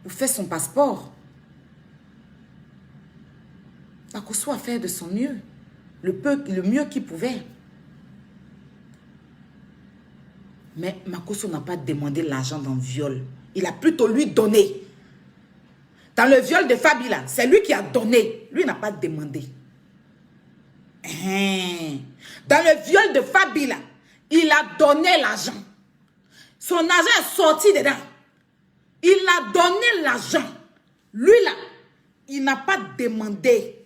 Speaker 1: pour faire son passeport. Makosso a fait de son mieux. Le mieux qu'il pouvait. Mais Makosso n'a pas demandé l'argent dans le viol. Il a plutôt lui donné. Dans le viol de Fabila, c'est lui qui a donné. Lui n'a pas demandé. Dans le viol de Fabila, il a donné l'argent. Son argent est sorti dedans. Il a donné l'argent. Lui là, il n'a pas demandé.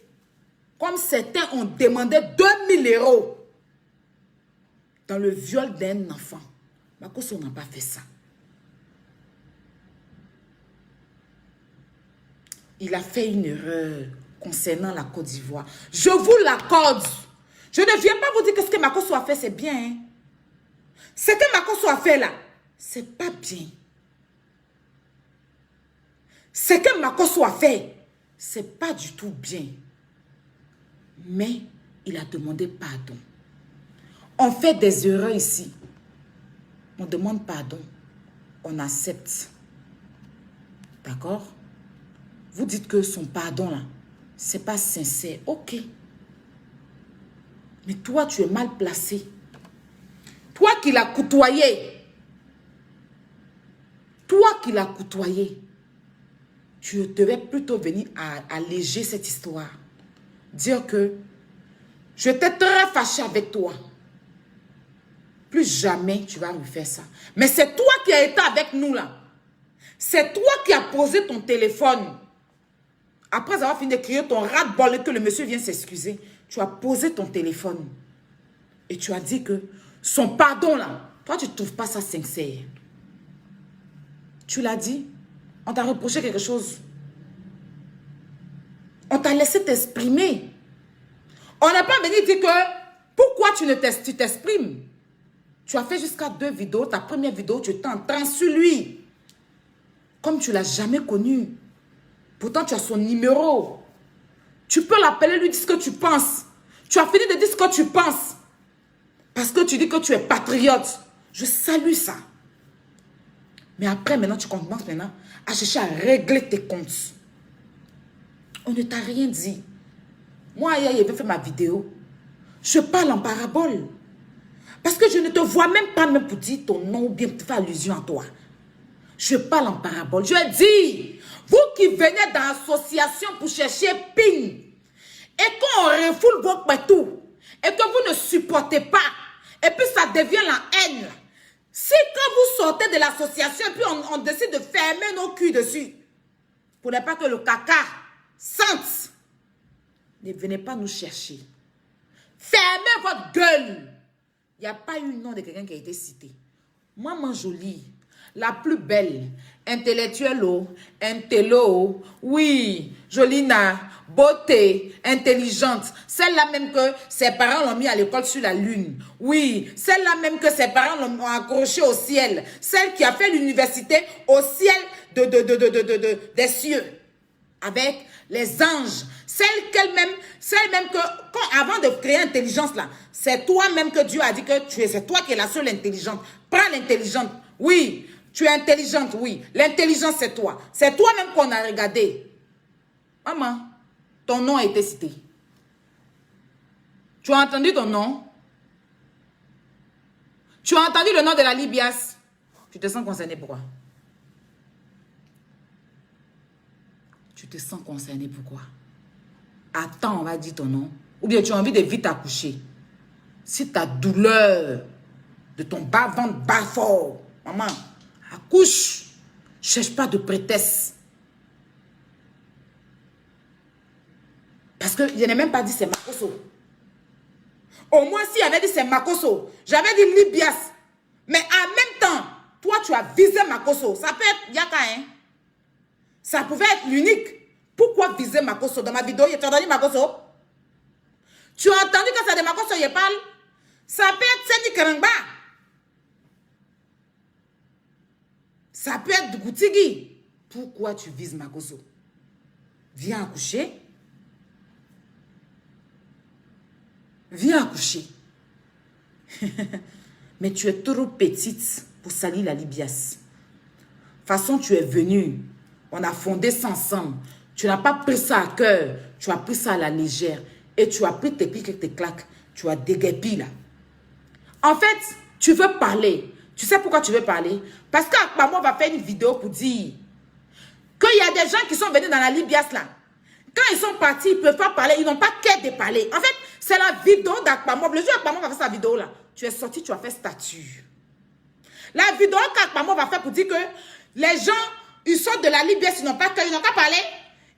Speaker 1: Comme certains ont demandé 2000 € dans le viol d'un enfant. Makosso n'a pas fait ça. Il a fait une erreur concernant la Côte d'Ivoire. Je vous l'accorde. Je ne viens pas vous dire que ce que Makosso a fait, c'est bien. Hein? Ce que Makosso a fait là, c'est pas bien. Ce que Makosso a fait, c'est pas du tout bien. Mais il a demandé pardon. On fait des erreurs ici. On demande pardon. On accepte. D'accord? Vous dites que son pardon là, c'est pas sincère. Ok. Mais toi, tu es mal placé. Toi qui l'as côtoyé. Toi qui l'as côtoyé. Tu devais plutôt venir alléger cette histoire. Dire que j'étais très fâché avec toi. Plus jamais tu vas me faire ça. Mais c'est toi qui as été avec nous là. C'est toi qui as posé ton téléphone. Après avoir fini de crier ton ras-de-bol et que le monsieur vient s'excuser, tu as posé ton téléphone. Et tu as dit que son pardon là, toi tu ne trouves pas ça sincère. Tu l'as dit. On t'a reproché quelque chose. On t'a laissé t'exprimer. On n'a pas venu dire que pourquoi tu t'exprimes. Tu as fait jusqu'à 2 vidéos. Ta première vidéo, tu étais en transe sur lui. Comme tu ne l'as jamais connu. Pourtant, tu as son numéro. Tu peux l'appeler, lui dire ce que tu penses. Tu as fini de dire ce que tu penses. Parce que tu dis que tu es patriote. Je salue ça. Mais après, maintenant, tu commences maintenant à chercher à régler tes comptes. On ne t'a rien dit. Moi, hier, il avait fait ma vidéo. Je parle en parabole. Parce que je ne te vois même pas même pour dire ton nom ou bien pour faire allusion à toi. Je parle en parabole. Je dis, vous qui venez dans l'association pour chercher PIN et qu'on refoule vos partout et que vous ne supportez pas et puis ça devient la haine. Si quand vous sortez de l'association et puis on décide de fermer nos culs dessus pour ne pas que le caca sente, ne venez pas nous chercher. Fermez votre gueule. Il n'y a pas eu le nom de quelqu'un qui a été cité. Maman jolie, la plus belle, intellectuelle, intello, oui, Jolina, beauté, intelligente, celle-là même que ses parents l'ont mis à l'école sur la lune, oui, celle-là même que ses parents l'ont accroché au ciel, celle qui a fait l'université au ciel des cieux, avec les anges, celle même que, avant de créer l'intelligence là, c'est toi-même que Dieu a dit que c'est toi qui es la seule intelligente. Prends l'intelligente, oui. Tu es intelligente, oui. L'intelligence, c'est toi. C'est toi-même qu'on a regardé. Maman, ton nom a été cité. Tu as entendu ton nom? Tu as entendu le nom de la Libias? Tu te sens concerné pourquoi? Tu te sens concerné pourquoi? Attends, on va dire ton nom. Ou bien tu as envie de vite accoucher. Si ta douleur de ton bas-ventre bat fort, maman, accouche. Cherche pas de prétexte. Parce que je n'ai même pas dit c'est Makosso. Au moins, s'il avait dit c'est Makosso, j'avais dit Libias. Mais en même temps, toi, tu as visé Makosso. Ça peut être Yaka, hein? Ça pouvait être l'unique. Pourquoi viser Makosso? Dans ma vidéo, tu as entendu Makosso? Tu as entendu que c'est de Makosso je parle? Ça peut être Seni Karangba. Ça peut être Goutigi. Pourquoi tu vises Makosso? Viens accoucher. Viens accoucher. Mais tu es trop petite pour salir la Libias. De toute façon, tu es venue. On a fondé ça ensemble. Tu n'as pas pris ça à cœur. Tu as pris ça à la légère. Et tu as pris tes clics et tes claques. Tu as déguépi là. En fait, tu veux parler. Tu sais pourquoi tu veux parler? Parce qu'Akpamo va faire une vidéo pour dire qu'il y a des gens qui sont venus dans la Libias là. Quand ils sont partis, ils ne peuvent pas parler. Ils n'ont pas qu'à de parler. En fait, c'est la vidéo d'Akpamo. Le jour Akpamo va faire sa vidéo là. Tu es sorti, tu as fait statut. La vidéo qu'Akpamo va faire pour dire que les gens, ils sortent de la Libias, ils n'ont pas qu'à parler.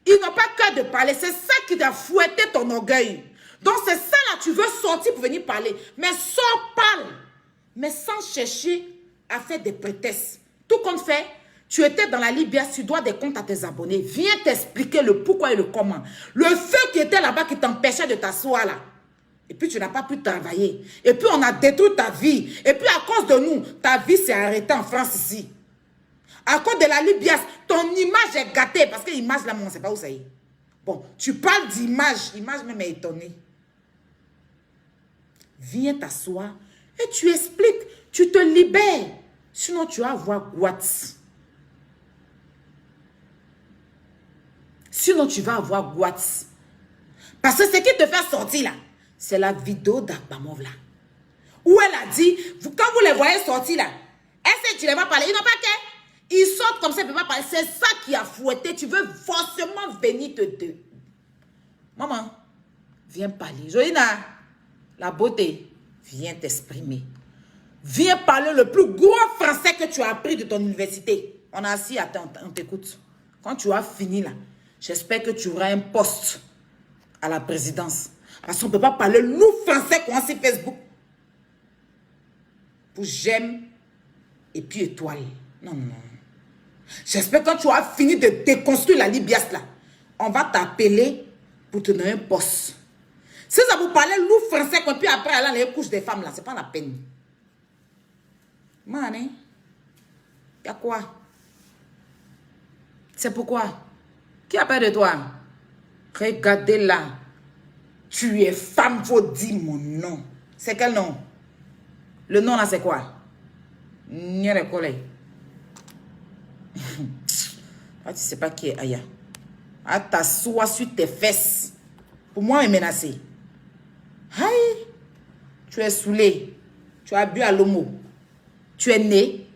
Speaker 1: Ils n'ont pas qu'à de parler. C'est ça qui t'a fouetté ton orgueil. Donc c'est ça là, tu veux sortir pour venir parler. Mais sors, parle. Mais sans chercher à faire des prétextes. Tout compte fait, tu étais dans la Libias, tu dois des comptes à tes abonnés. Viens t'expliquer le pourquoi et le comment. Le feu qui était là-bas qui t'empêchait de t'asseoir là. Et puis tu n'as pas pu travailler. Et puis on a détruit ta vie. Et puis à cause de nous, ta vie s'est arrêtée en France ici. À cause de la Libias, ton image est gâtée. Parce que l'image là, on ne sait pas où ça y est. Bon, tu parles d'image. L'image même est étonnée. Viens t'asseoir et tu expliques. Tu te libères. Sinon, tu vas avoir Guat. Sinon, tu vas avoir Guat. Parce que ce qui te fait sortir là, c'est la vidéo d'Akpamov là. Où elle a dit, quand vous les voyez sortir là, est-ce que tu ne les vas parler? Ils n'ont pas qu'à. Ils sortent comme ça, ils ne peuvent pas parler. C'est ça qui a fouetté. Tu veux forcément venir te... Maman, viens parler. Joïna, la beauté, viens t'exprimer. Viens parler le plus gros français que tu as appris de ton université. On a assis, attends, on t'écoute. Quand tu as fini là, j'espère que tu auras un poste à la présidence. Parce qu'on ne peut pas parler nous français qu'on a sur Facebook. Pour j'aime et puis étoile. Non, non, non. J'espère que quand tu as fini de déconstruire la Libias là, on va t'appeler pour te donner un poste. Si ça vous parlait loup français, qu'on peut après aller dans les couches des femmes là, c'est pas la peine. Mané, y a quoi? C'est pourquoi? Qui a peur de toi? Regardez là. Tu es femme, faut dire mon nom. C'est quel nom? Le nom là c'est quoi? Nyere Kole. Ah, tu sais pas qui est Aya. Ah, t'assois sur tes fesses. Pour moi, me menacer. Aïe. Tu es saoulé. Tu as bu à l'homo. Tu es né.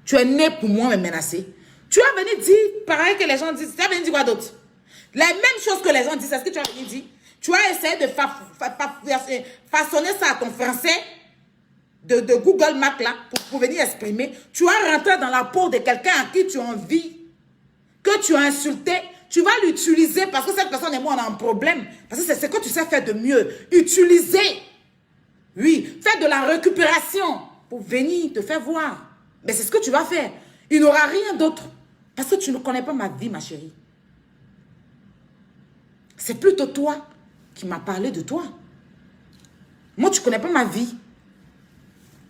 Speaker 1: Tu es né pour moi me menacer. Tu as venu dire, pareil que les gens disent. Tu as venu dire quoi d'autre? Les mêmes choses que les gens disent, c'est ce que tu as venu dire. Tu as essayé de façonner ça à ton français de Google Maps là pour venir exprimer. Tu as rentré dans la peau de quelqu'un à qui tu as envie, que tu as insulté. Tu vas l'utiliser parce que cette personne et moi on a un problème. Parce que c'est ce que tu sais faire de mieux. Utiliser. Oui, faire de la récupération pour venir te faire voir. Mais c'est ce que tu vas faire. Il n'y aura rien d'autre. Parce que tu ne connais pas ma vie, ma chérie. C'est plutôt toi qui m'as parlé de toi. Moi, tu ne connais pas ma vie.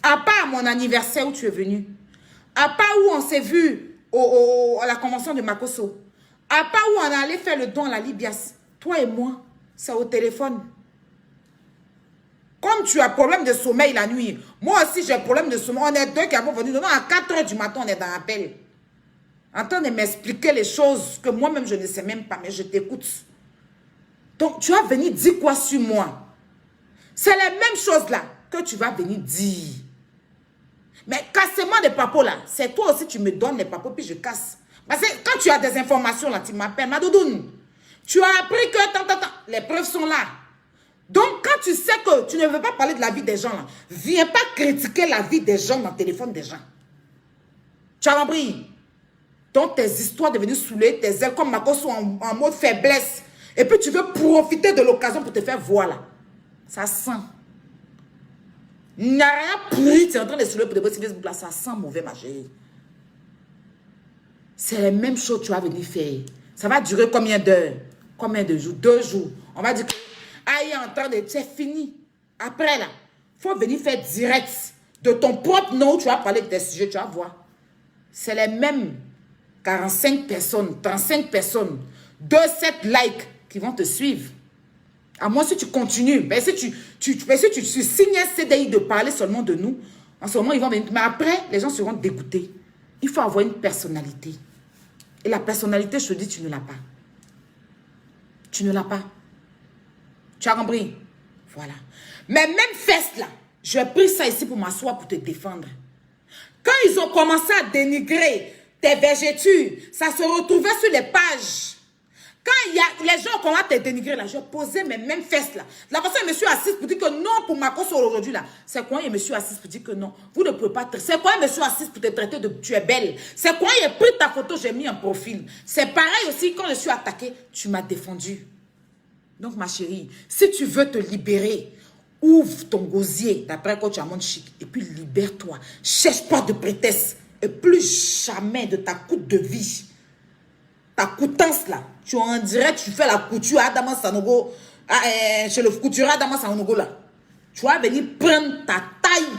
Speaker 1: À part mon anniversaire où tu es venu. À part où on s'est vu à la convention de Makosso. À part où on allait faire le don à la Libias. Toi et moi, c'est au téléphone. Comme tu as problème de sommeil la nuit, moi aussi j'ai problème de sommeil. On est deux qui avons venu. Non, à 4 h du matin, on est dans l'appel. En train de m'expliquer les choses que moi-même je ne sais même pas, mais je t'écoute. Donc, tu vas venir dire quoi sur moi? C'est les mêmes choses là que tu vas venir dire. Mais casse-moi des papos là. C'est toi aussi, tu me donnes les papos, puis je casse. Parce que quand tu as des informations là, tu m'appelles, ma doudoune. Tu as appris que les preuves sont là. Donc, quand tu sais que tu ne veux pas parler de la vie des gens là, viens pas critiquer la vie des gens dans le téléphone des gens. Tu as compris? Donc, tes histoires de venir saouler tes ailes comme Makosso en mode faiblesse. Et puis, tu veux profiter de l'occasion pour te faire voir là. Ça sent. Il n'y a rien pourri, tu es en train de soulever pour de Facebook là, ça sent mauvais, ma chérie. C'est la même chose que tu vas venir faire. Ça va durer combien d'heures? Combien de jours? 2 jours. On va dire que, il est en train de, c'est fini. Après là, il faut venir faire direct. De ton propre nom, tu vas parler de tes sujets, tu vas voir. C'est les mêmes 45 personnes, 35 personnes, 2-7 likes qui vont te suivre. À moins si tu continues, ben si tu signes un CDI de parler seulement de nous, en ce moment, ils vont venir. Mais après, les gens seront dégoûtés. Il faut avoir une personnalité. Et la personnalité, je te dis, tu ne l'as pas. Tu ne l'as pas. Tu as compris? Voilà. Mais même fest là, j'ai pris ça ici pour m'asseoir pour te défendre. Quand ils ont commencé à dénigrer tes végétures, ça se retrouvait sur les pages. Quand les gens ont commencé à te dénigrer là, je posais mes mêmes fesses là. La personne, je me suis assise pour dire que non pour ma cause aujourd'hui là. C'est quoi, je me suis assise pour dire que non. Vous ne pouvez pas. C'est quoi, je me suis assise pour te traiter de tu es belle. C'est quoi, j'ai pris ta photo, j'ai mis en profil. C'est pareil aussi, quand je suis attaquée, tu m'as défendu. Donc ma chérie, si tu veux te libérer, ouvre ton gosier d'après quand tu as mon chic et puis libère-toi. Cherche pas de prétexte. Et plus jamais de ta coûte de vie. Ta coutance là, tu en dirait, tu fais la couture à Damas Sanogo, chez le couturier à Damas Sanogo là. Tu vas venir prendre ta taille.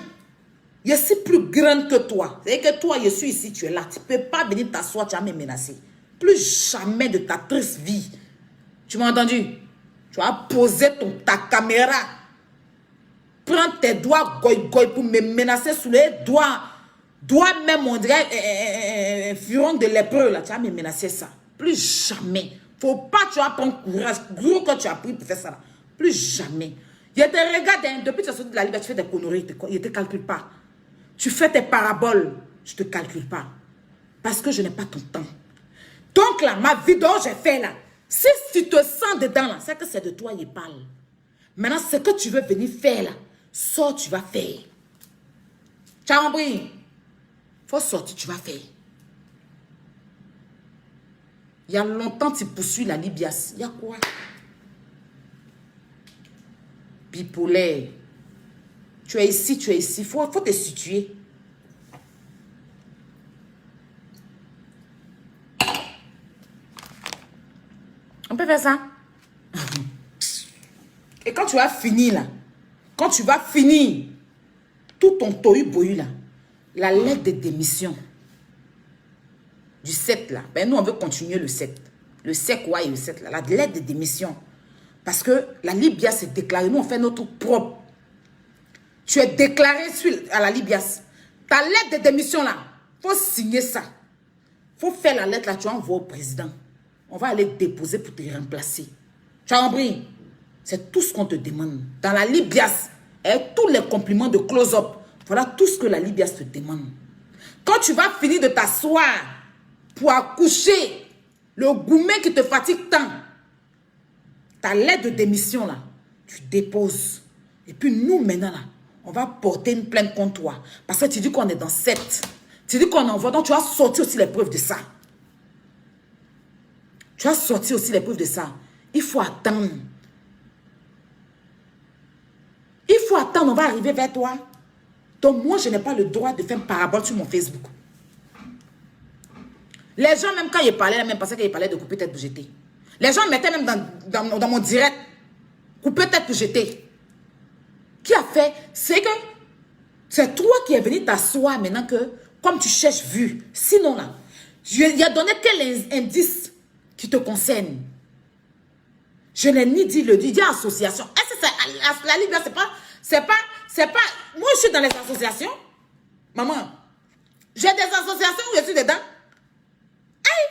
Speaker 1: Je suis plus grande que toi. C'est-à-dire que toi, je suis ici, tu es là. Tu ne peux pas venir t'asseoir, tu vas me menacer. Plus jamais de ta triste vie. Tu m'as entendu? Tu vas poser ta caméra. Prends tes doigts goy pour me menacer sous les doigts. Doigts même, on dirait, furon de lépreux là. Tu vas me menacer ça. Plus jamais. Faut pas, tu vas prendre courage. Gros que tu as pris pour faire ça là. Plus jamais. Je te regarde, hein, depuis que tu as sorti de la liberté, tu fais des conneries. Je ne te calcule pas. Tu fais tes paraboles. Je ne te calcule pas. Parce que je n'ai pas ton temps. Donc là, ma vidéo, j'ai fait là. Si tu te sens dedans là, c'est que c'est de toi il parle. Maintenant, ce que tu veux venir faire là, sors, tu vas faire. Tu as compris? Faut sortir, tu vas faire. Il y a longtemps, tu poursuis la libias. Il y a quoi? Bipolaire. Tu es ici, tu es ici. Faut te situer. On peut faire ça? Et quand tu vas finir là, quand tu vas finir tout ton tohu bohu là, la lettre de démission du 7 là, ben nous on veut continuer le 7. Le 7 quoi et le 7 là, la lettre de démission. Parce que la Libias s'est déclarée, nous on fait notre propre. Tu es déclaré à la Libias. Ta lettre de démission là, faut signer ça. Faut faire la lettre là, tu envoies au président. On va aller déposer pour te remplacer. Tu as compris? C'est tout ce qu'on te demande. Dans la Libias, et tous les compliments de close-up, voilà tout ce que la Libias te demande. Quand tu vas finir de t'asseoir pour accoucher, le gourmet qui te fatigue tant, ta lettre de démission là, tu déposes. Et puis nous maintenant là, on va porter une plainte contre toi. Parce que tu dis qu'on est dans 7. Tu dis qu'on envoie, donc tu vas sortir aussi les preuves de ça. Tu vas sortir aussi les preuves de ça. Il faut attendre. Il faut attendre, on va arriver vers toi. Donc moi, je n'ai pas le droit de faire une parabole sur mon Facebook. Les gens, même quand ils parlaient, même pensaient qu'ils parlaient de couper tête pour jeter. Les gens mettaient même dans mon direct, couper tête pour jeter. Qui a fait? C'est que c'est toi qui es venu t'asseoir maintenant que, comme tu cherches vue. Sinon là, il a donné quel indice qui te concerne? Je n'ai ni dit le dit, il dit association. Est-ce que c'est la Libye, c'est pas, moi je suis dans les associations. Maman, j'ai des associations où je suis dedans. Hey,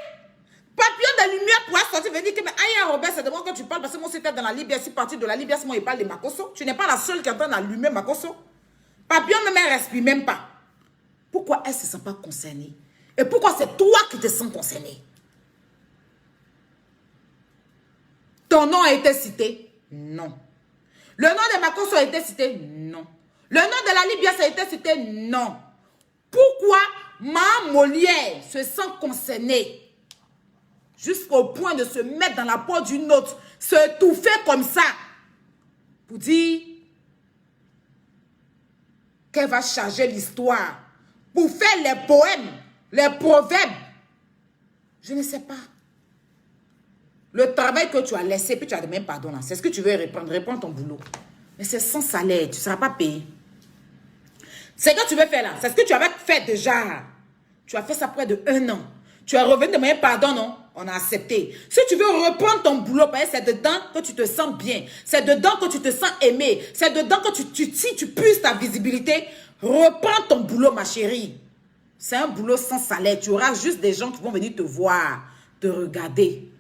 Speaker 1: papillon de lumière pourra sortir, venir que, mais aïe, Robert, c'est de moi que tu parles, parce que moi c'était dans la Libye, je suis partie de la Libye, moi il parle de Makosso. Tu n'es pas la seule qui est en train d'allumer Makosso. Papillon ne me respire même pas. Pourquoi elle ne se sent pas concernée? Et pourquoi c'est toi qui te sens concerné? Ton nom a été cité? Non. Le nom de Makosso a été cité? Non. Le nom de la Libye a été cité? Non. Pourquoi ma Molière se sent concernée jusqu'au point de se mettre dans la peau d'une autre, se touffer comme ça pour dire qu'elle va charger l'histoire pour faire les poèmes, les proverbes. Je ne sais pas. Le travail que tu as laissé, puis tu as demandé pardon là, c'est ce que tu veux répondre. Réponds ton boulot. Mais c'est sans salaire, tu ne seras pas payé. C'est ce que tu veux faire là, c'est ce que tu avais fait déjà. Tu as fait ça près de 1 an. Tu es revenu demander pardon, non? On a accepté. Si tu veux reprendre ton boulot, c'est dedans que tu te sens bien. C'est dedans que tu te sens aimé. C'est dedans que si tu puisses ta visibilité, reprends ton boulot, ma chérie. C'est un boulot sans salaire. Tu auras juste des gens qui vont venir te voir, te regarder.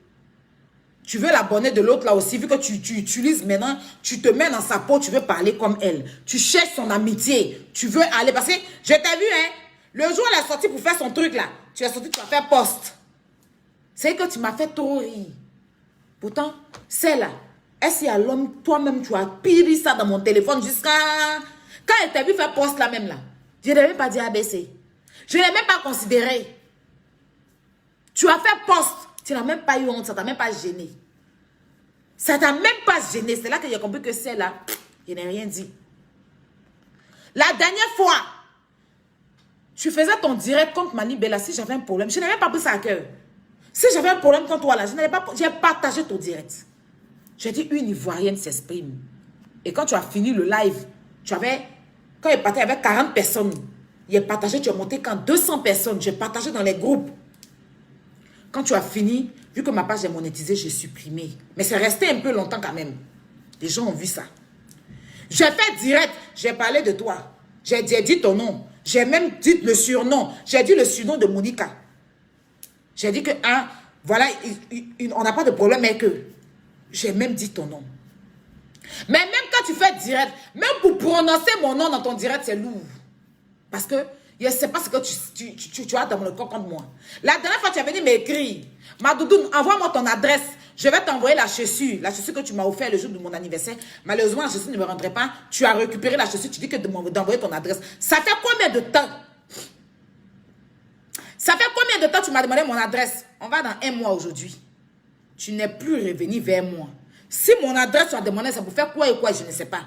Speaker 1: Tu veux l'abonner de l'autre là aussi, vu que tu utilises maintenant, tu te mets dans sa peau, tu veux parler comme elle. Tu cherches son amitié. Tu veux aller, parce que je t'ai vu, hein, le jour où elle est sortie pour faire son truc là, tu es sorti, tu as fait poste. C'est que tu m'as fait trop rire. Pourtant, c'est là. Est-ce qu'il y a l'homme, toi-même, tu as pris ça dans mon téléphone jusqu'à... Quand elle t'a vu faire poste là même là, je n'ai même pas dit ABC. Je ne l'ai même pas considéré. Tu as fait poste. Tu n'as même pas eu honte, ça ne t'a même pas gêné. Ça ne t'a même pas gêné. C'est là que j'ai compris que c'est là. Je n'ai rien dit. La dernière fois, tu faisais ton direct contre Mani Bella. Si j'avais un problème, je n'avais même pas pris ça à cœur. Si j'avais un problème contre toi là, j'ai partagé ton direct. J'ai dit une Ivoirienne s'exprime. Et quand tu as fini le live, quand il partait avec 40 personnes, il est partagé, tu as monté quand 200 personnes, j'ai partagé dans les groupes. Quand tu as fini, vu que ma page est monétisée, j'ai supprimé. Mais c'est resté un peu longtemps quand même. Les gens ont vu ça. J'ai fait direct, j'ai parlé de toi. J'ai dit ton nom. J'ai même dit le surnom. J'ai dit le surnom de Monica. J'ai dit que, voilà, on n'a pas de problème avec eux. J'ai même dit ton nom. Mais même quand tu fais direct, même pour prononcer mon nom dans ton direct, c'est lourd. Parce que je ne sais pas ce que tu as dans le corps contre moi. La dernière fois, tu es venu m'écrire. Madoudoune, envoie-moi ton adresse. Je vais t'envoyer la chaussure. La chaussure que tu m'as offert le jour de mon anniversaire. Malheureusement, la chaussure ne me rendrait pas. Tu as récupéré la chaussure. Tu dis que d'envoyer ton adresse. Ça fait combien de temps? Ça fait combien de temps tu m'as demandé mon adresse? On va dans 1 mois aujourd'hui. Tu n'es plus revenu vers moi. Si mon adresse tu as demandé, ça pour faire quoi et quoi, je ne sais pas.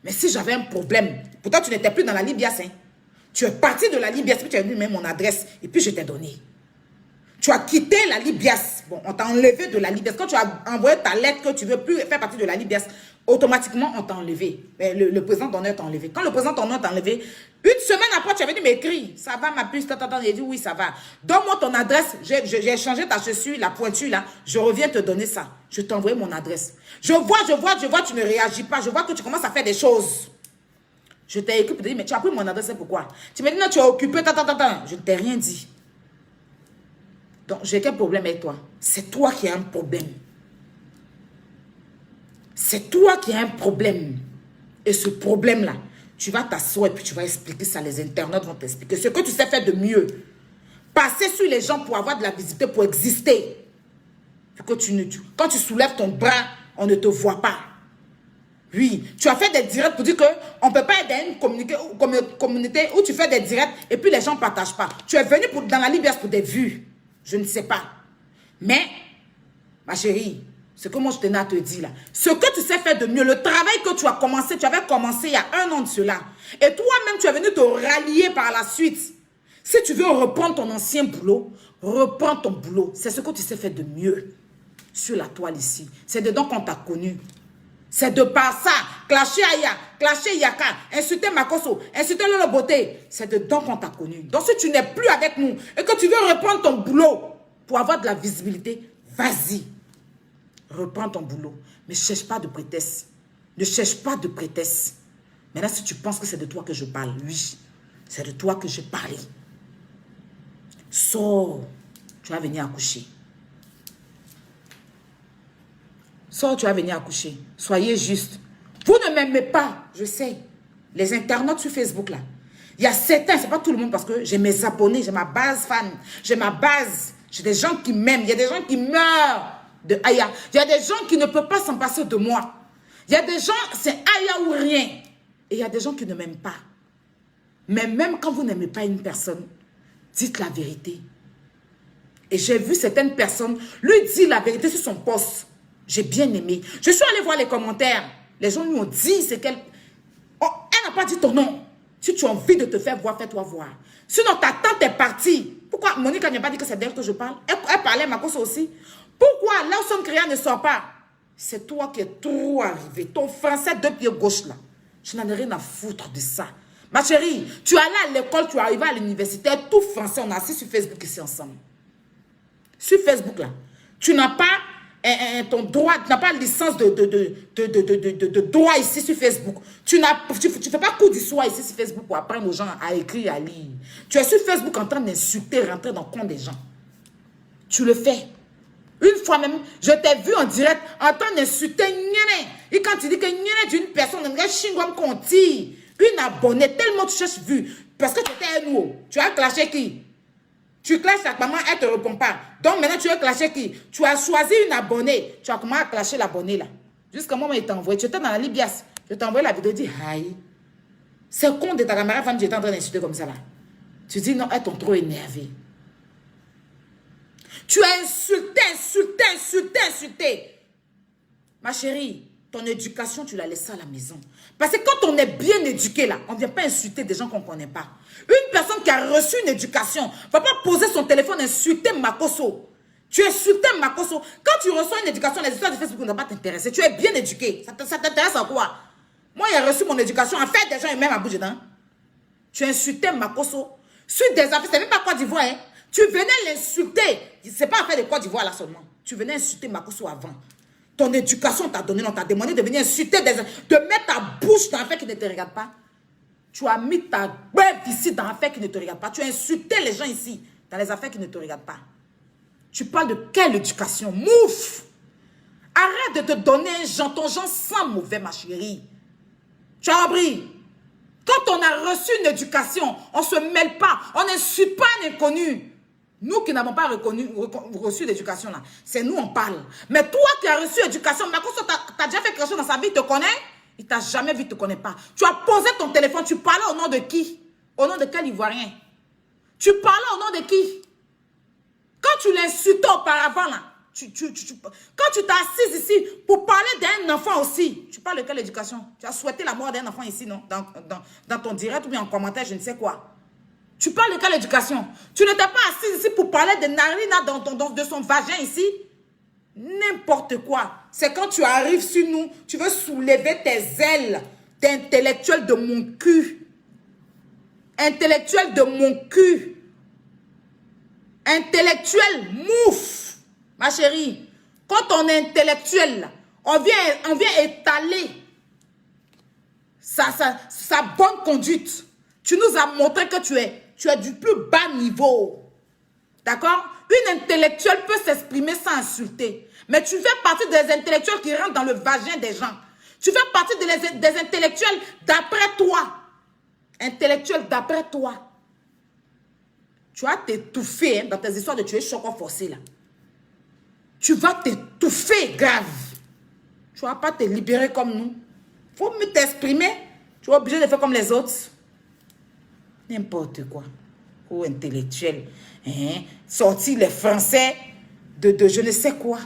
Speaker 1: Mais si j'avais un problème, pourtant tu n'étais plus dans la Libias. Hein. Tu es parti de la Libias, puis tu as venu mettre mon adresse et puis je t'ai donné. Tu as quitté la Libias. Bon, on t'a enlevé de la Libias. Quand tu as envoyé ta lettre que tu ne veux plus faire partie de la Libias, automatiquement on t'a enlevé. Le président d'honneur t'a enlevé. Quand le président d'honneur t'a enlevé, une semaine après tu es venu m'écrire. Ça va ma puce, j'ai dit oui ça va. Donne-moi ton adresse. J'ai changé ta chaussure, la pointure là. Je reviens te donner ça. Je t'ai envoyé mon adresse. Je vois, tu ne réagis pas. Je vois que tu commences à faire des choses. Je t'ai écrit pour te dire, mais tu as pris mon adresse, c'est pourquoi? Tu me dis non, tu es occupé, Je ne t'ai rien dit. Donc, j'ai quel problème avec toi? C'est toi qui as un problème. C'est toi qui as un problème. Et ce problème-là, tu vas t'asseoir et puis tu vas expliquer ça. Les internautes vont t'expliquer. Ce que tu sais faire de mieux. Passer sur les gens pour avoir de la visibilité, pour exister. Que quand tu soulèves ton bras, on ne te voit pas. Oui, tu as fait des directs pour dire qu'on ne peut pas être dans une communauté où tu fais des directs et puis les gens ne partagent pas. Tu es venu dans la Libias pour des vues. Je ne sais pas. Mais, ma chérie, ce que moi je tenais à te dire là, ce que tu sais faire de mieux, le travail que tu avais commencé il y a 1 an de cela, et toi-même tu es venu te rallier par la suite. Si tu veux reprendre ton ancien boulot, reprends ton boulot. C'est ce que tu sais faire de mieux sur la toile ici. C'est dedans qu'on t'a connu. C'est de par ça, clasher Aya, clasher Yaka, insulter Makoso, insulter Lolo Beauté. C'est dedans qu'on t'a connu. Donc si tu n'es plus avec nous et que tu veux reprendre ton boulot pour avoir de la visibilité, vas-y. Reprends ton boulot. Mais ne cherche pas de prétexte. Ne cherche pas de prétexte. Maintenant, si tu penses que c'est de toi que je parle, oui, c'est de toi que je parle. Sors. Tu vas venir accoucher. Sors, tu vas venir accoucher. Soyez juste. Vous ne m'aimez pas, je sais. Les internautes sur Facebook, là. Il y a certains, c'est pas tout le monde, parce que j'ai mes abonnés, j'ai ma base fan, j'ai ma base. J'ai des gens qui m'aiment. Il y a des gens qui meurent de Aya. Il y a des gens qui ne peuvent pas s'en passer de moi. Il y a des gens, c'est Aya ou rien. Et il y a des gens qui ne m'aiment pas. Mais même quand vous n'aimez pas une personne, dites la vérité. Et j'ai vu certaines personnes lui dire la vérité sur son poste. J'ai bien aimé. Je suis allée voir les commentaires. Les gens lui ont dit c'est qu'elle... Oh, elle n'a n'a pas dit ton nom. Si tu as envie de te faire voir, fais-toi voir. Sinon, ta tante est partie. Pourquoi Monica n'a pas dit que c'est d'elle que je parle? Elle parlait, ma cause aussi. Pourquoi Lawson Créa ne sort pas? C'est toi qui es trop arrivé. Ton français de pied gauche là. Je n'en ai rien à foutre de ça. Ma chérie, tu es allée à l'école, tu es arrivé à l'université, tout français, on a assis sur Facebook ici ensemble. Sur Facebook là. Tu n'as pas ton droit, tu n'as pas licence de droit ici sur Facebook. Tu ne fais pas cours d'histoire ici sur Facebook pour apprendre aux gens à écrire et à lire. Tu es sur Facebook en train d'insulter, rentrer dans le compte des gens. Tu le fais. Une fois même, je t'ai vu en direct en train d'insulter Nyene. Et quand tu dis que Nyene est une personne, une abonnée, tellement tu cherches vu. Parce que tu étais un nouveau. Tu as clashé qui? Tu clashes ta maman, elle ne te répond pas. Donc maintenant, tu as clashé qui? Tu as choisi une abonnée. Tu as commencé à clasher l'abonnée là. Jusqu'à moi, il t'a envoyé. Tu étais dans la Libias. Je t'ai envoyé la vidéo, dit aïe. C'est con de ta caméra femme, tu étais en train d'insulter comme ça là. Tu dis non, elles t'ont trop énervé. Tu as insulté. Ma chérie, ton éducation, tu l'as laissée à la maison. Parce que quand on est bien éduqué là, on ne vient pas insulter des gens qu'on ne connaît pas. Une personne qui a reçu une éducation ne va pas poser son téléphone et insulter Makoso. Tu insultes Makoso. Quand tu reçois une éducation, les histoires de Facebook ne vont pas t'intéresser. Tu es bien éduqué. Ça t'intéresse à quoi? Moi, j'ai reçu mon éducation. En fait, des gens, ils même à bout dedans. Tu insultais Makoso. Sur des affaires, c'est même pas Côte d'Ivoire. Hein. Tu venais l'insulter. C'est pas affaire de Côte d'Ivoire là seulement. Tu venais insulter Makoso avant. Ton éducation t'a donné, on t'a demandé de venir insulter, de mettre ta bouche dans l'affaire qui ne te regarde pas. Tu as mis ta bête ici dans l'affaire qui ne te regarde pas. Tu as insulté les gens ici dans les affaires qui ne te regardent pas. Tu parles de quelle éducation? Mouf! Arrête de te donner ton genre sans mauvais, ma chérie. Tu as compris? Quand on a reçu une éducation, on ne se mêle pas. On n'insulte pas un inconnu. Nous qui n'avons pas reçu l'éducation là, c'est nous on parle. Mais toi qui as reçu l'éducation, Makoso, tu as déjà fait quelque chose dans sa vie, il te connaît? Il t'a jamais vu, il ne te connaît pas. Tu as posé ton téléphone, tu parlais au nom de qui? Au nom de quel Ivoirien? Tu parlais au nom de qui? Quand tu l'insultais auparavant là, quand tu t'es assise ici pour parler d'un enfant aussi, tu parles de quelle éducation? Tu as souhaité la mort d'un enfant ici, non? Dans ton direct ou bien en commentaire, je ne sais quoi. Tu parles de quelle éducation? Tu n'étais pas assise ici pour parler de Narina de son vagin ici? N'importe quoi. C'est quand tu arrives sur nous, tu veux soulever tes ailes d'intellectuel de mon cul. Intellectuel de mon cul. Intellectuel mouf. Ma chérie, quand on est intellectuel, on vient étaler sa bonne conduite. Tu nous as montré que tu es du plus bas niveau. D'accord? Une intellectuelle peut s'exprimer sans insulter. Mais tu fais partie des intellectuels qui rentrent dans le vagin des gens. Tu fais partie des intellectuels d'après toi. Intellectuels d'après toi. Tu vas t'étouffer hein, dans tes histoires de tuer choc forcé là. Tu vas t'étouffer grave. Tu ne vas pas te libérer comme nous. Il faut mieux t'exprimer. Tu es obligé de faire comme les autres. N'importe quoi. Ou intellectuel. Hein? Sortir les Français de je ne sais quoi.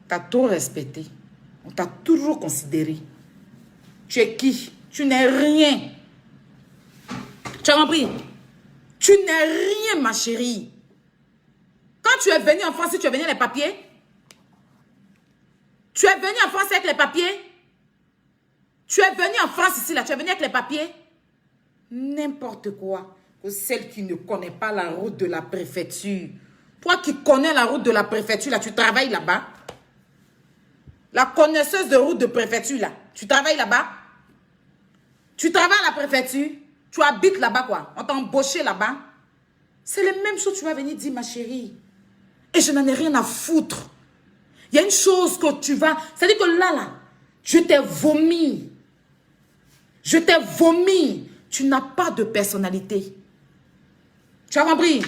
Speaker 1: Tu as tout respecté. On t'a toujours considéré. Tu es qui? Tu n'es rien. Tu as compris? Tu n'es rien, ma chérie. Quand tu es venu en France, tu es venu avec les papiers? Tu es venu en France avec les papiers? Tu es venu en France ici, là, tu es venu avec les papiers? N'importe quoi. Que celle qui ne connaît pas la route de la préfecture. Toi qui connais la route de la préfecture, là, tu travailles là-bas? La connaisseuse de route de préfecture, là, tu travailles là-bas? Tu travailles à la préfecture? Tu habites là-bas, quoi? On t'a embauché là-bas? C'est la même chose que tu vas venir dire, ma chérie. Et je n'en ai rien à foutre. Il y a une chose que tu vas... C'est-à-dire que là, je t'ai vomi. Je t'ai vomi. Tu n'as pas de personnalité. Tu as compris?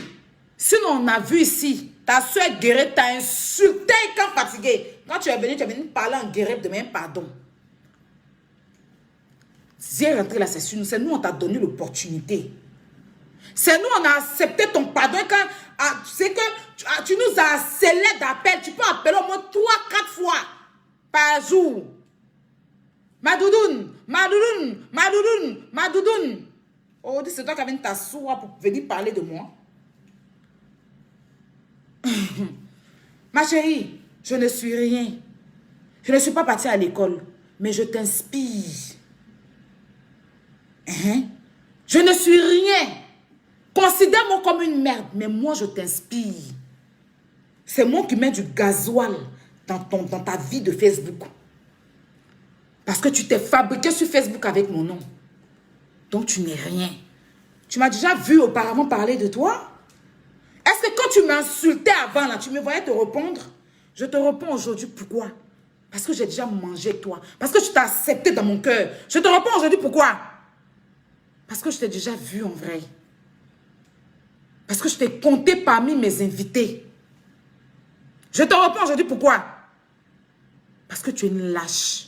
Speaker 1: Sinon, on a vu ici, ta soeur Guérette t'a insulté quand fatiguée. Quand tu es venu parler en Guérette de même pardon. Si elle est rentrée là, c'est nous, on t'a donné l'opportunité. C'est nous, on a accepté ton pardon quand c'est que Tu nous as harcelé d'appels. Tu peux appeler au moins 3-4 fois par jour. Madoudoun, Madoudoun, Madoudoun, Madoudoun. Oh, c'est toi qui viens t'asseoir pour venir parler de moi. Ma chérie, je ne suis rien. Je ne suis pas partie à l'école, mais je t'inspire. Je ne suis rien. Considère-moi comme une merde, mais moi je t'inspire. C'est moi qui mets du gasoil dans ta vie de Facebook. Parce que tu t'es fabriqué sur Facebook avec mon nom. Donc tu n'es rien. Tu m'as déjà vu auparavant parler de toi? Est-ce que quand tu m'insultais avant, là, tu me voyais te répondre? Je te réponds aujourd'hui, pourquoi? Parce que j'ai déjà mangé avec toi. Parce que tu t'as accepté dans mon cœur. Je te réponds aujourd'hui, pourquoi? Parce que je t'ai déjà vu en vrai. Parce que je t'ai compté parmi mes invités. Je te réponds aujourd'hui, pourquoi? Parce que tu es une lâche.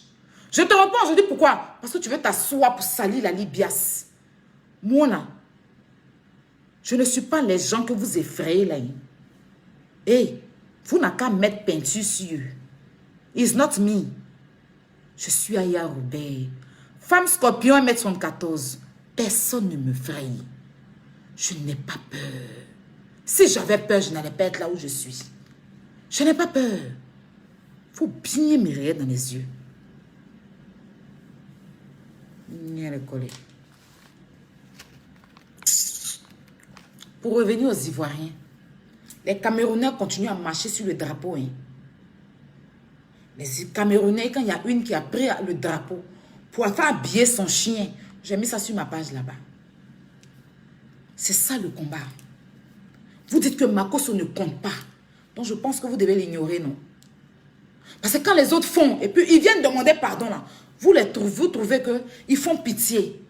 Speaker 1: Je te réponds aujourd'hui, pourquoi? Parce que tu veux t'asseoir pour salir la libias. Moi, là, je ne suis pas les gens que vous effrayez, là. Hey, vous n'avez qu'à mettre peinture sur eux. It's not me. Je suis Aya Robert. Femme scorpion 1m74. Personne ne me fraye. Je n'ai pas peur. Si j'avais peur, je n'allais pas être là où je suis. Je n'ai pas peur. Il faut bien me regarder dans les yeux. Pour revenir aux Ivoiriens, les Camerounais continuent à marcher sur le drapeau. Les Camerounais, quand il y a une qui a pris le drapeau pour faire habiller son chien, j'ai mis ça sur ma page là-bas. C'est ça le combat. Vous dites que Makosso ne compte pas. Donc je pense que vous devez l'ignorer, non? Parce que quand les autres font, et puis ils viennent demander pardon là, vous trouvez qu'ils font pitié.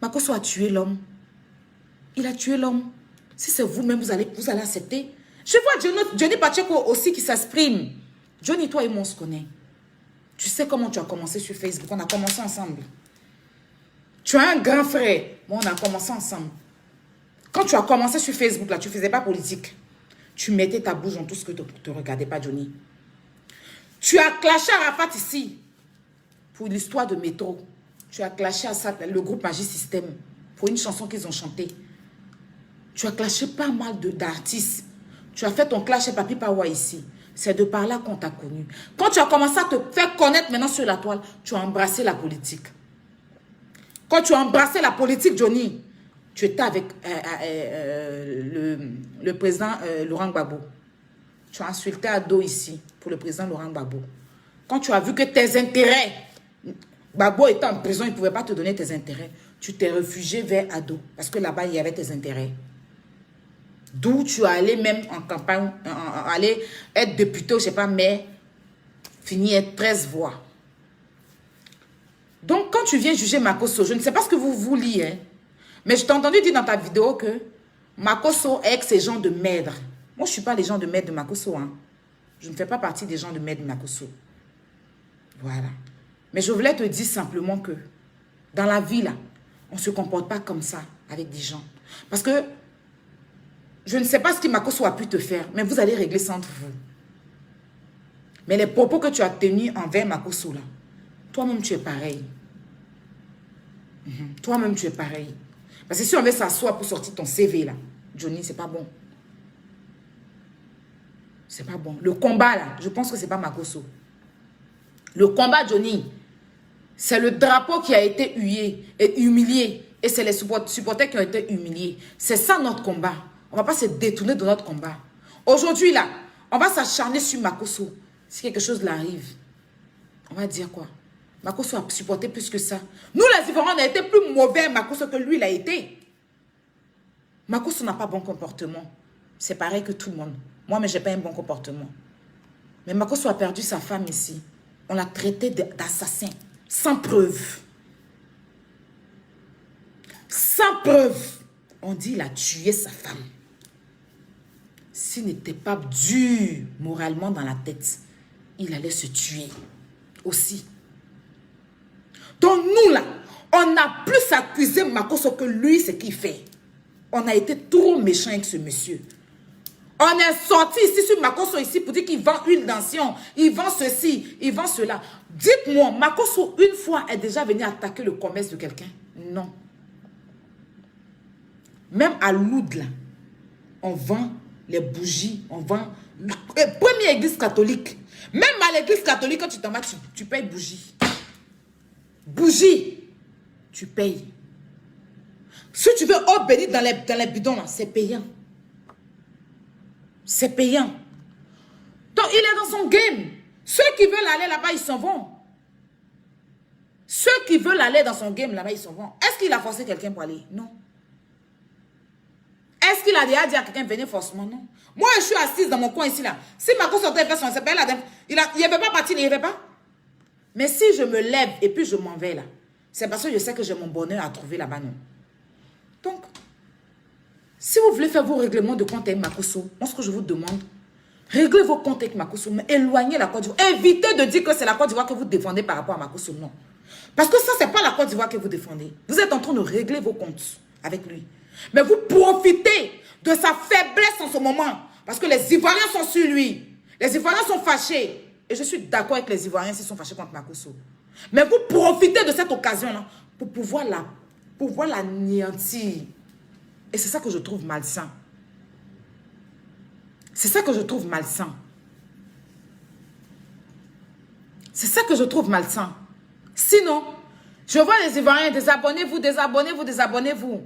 Speaker 1: Makosso a tué l'homme. Il a tué l'homme. Si c'est vous-même, vous allez accepter. Je vois Johnny Pacheco aussi qui s'exprime. Johnny, toi et moi, on se connaît. Tu sais comment tu as commencé sur Facebook. On a commencé ensemble. Tu as un grand frère. Moi, on a commencé ensemble. Quand tu as commencé sur Facebook, là, tu ne faisais pas politique. Tu mettais ta bouche dans tout ce que tu ne regardais pas, Johnny. Tu as clashé Arafat ici pour l'histoire de métro. Tu as clashé le groupe Magie System pour une chanson qu'ils ont chantée. Tu as clashé pas mal d'artistes. Tu as fait ton clash chez Papi Pawa ici. C'est de par là qu'on t'a connu. Quand tu as commencé à te faire connaître maintenant sur la toile, tu as embrassé la politique. Quand tu as embrassé la politique, Johnny, tu étais avec le président Laurent Gbagbo. Tu as insulté Ado ici pour le président Laurent Gbagbo. Quand tu as vu que tes intérêts, Gbagbo était en prison, il ne pouvait pas te donner tes intérêts. Tu t'es réfugié vers Ado parce que là-bas, il y avait tes intérêts. D'où tu es allé même en campagne, aller être député, je ne sais pas, mais finir être 13 voix. Donc, quand tu viens juger Makosso, je ne sais pas ce que vous vouliez, hein, mais je t'ai entendu dire dans ta vidéo que Makosso est avec ces gens de mèdre. Moi, je ne suis pas les gens de mèdre de Makosso. Hein. Je ne fais pas partie des gens de mèdre de Makosso. Voilà. Mais je voulais te dire simplement que dans la vie, là, on ne se comporte pas comme ça avec des gens. Parce que je ne sais pas ce que Makosso a pu te faire, mais vous allez régler ça entre vous. Mais les propos que tu as tenus envers Makosso, là, toi-même, tu es pareil. Toi-même, tu es pareil. Parce que si on veut s'asseoir pour sortir ton CV, là, Johnny, c'est pas bon. C'est pas bon. Le combat, là, je pense que c'est pas Makosso. Le combat, Johnny, c'est le drapeau qui a été hué et humilié. Et c'est les supporters qui ont été humiliés. C'est ça notre combat. On ne va pas se détourner de notre combat. Aujourd'hui, là, on va s'acharner sur Makosso. Si quelque chose l'arrive, on va dire quoi? Makosso a supporté plus que ça. Nous, les Ivoiriens, on a été plus mauvais Makosso que lui, il a été. Makosso n'a pas bon comportement. C'est pareil que tout le monde. Moi, mais je n'ai pas un bon comportement. Mais Makosso a perdu sa femme ici. On l'a traité d'assassin. Sans preuve. Sans preuve. On dit qu'il a tué sa femme. S'il n'était pas dur moralement dans la tête, il allait se tuer aussi. Donc nous là, on a plus accusé Makosso que lui, ce qu'il fait. On a été trop méchants avec ce monsieur. On est sorti ici sur Makosso ici pour dire qu'il vend huile d'ancien, il vend ceci, il vend cela. Dites-moi, Makosso une fois est déjà venu attaquer le commerce de quelqu'un? Non. Même à Loud, là, on vend les bougies, on vend... Première église catholique. Même à l'église catholique, quand tu t'en vas, tu payes bougie. Bougie, tu payes. Si tu veux eau bénite dans les bidons, c'est payant. C'est payant. Donc, il est dans son game. Ceux qui veulent aller là-bas, ils s'en vont. Ceux qui veulent aller dans son game là-bas, ils s'en vont. Est-ce qu'il a forcé quelqu'un pour aller? Non. Est-ce qu'il a déjà dit à quelqu'un, venez forcément? Non. Moi, je suis assise dans mon coin ici, là. Si Marco sortait et fait son appel, il ne veut pas partir, il ne veut pas. Mais si je me lève et puis je m'en vais là, c'est parce que je sais que j'ai mon bonheur à trouver là-bas, non. Donc, si vous voulez faire vos règlements de compte avec Makosso, moi, ce que je vous demande, réglez vos comptes avec Makosso, mais éloignez la Côte d'Ivoire. Évitez de dire que c'est la Côte d'Ivoire que vous défendez par rapport à Makosso, non. Parce que ça, ce n'est pas la Côte d'Ivoire que vous défendez. Vous êtes en train de régler vos comptes avec lui. Mais vous profitez de sa faiblesse en ce moment. Parce que les Ivoiriens sont sur lui. Les Ivoiriens sont fâchés. Et je suis d'accord avec les Ivoiriens s'ils sont fâchés contre Makosso. Mais vous profitez de cette occasion-là pour pouvoir l'anéantir. Et c'est ça que je trouve malsain. C'est ça que je trouve malsain. C'est ça que je trouve malsain. Sinon, je vois les Ivoiriens, désabonnez-vous, désabonnez-vous, désabonnez-vous.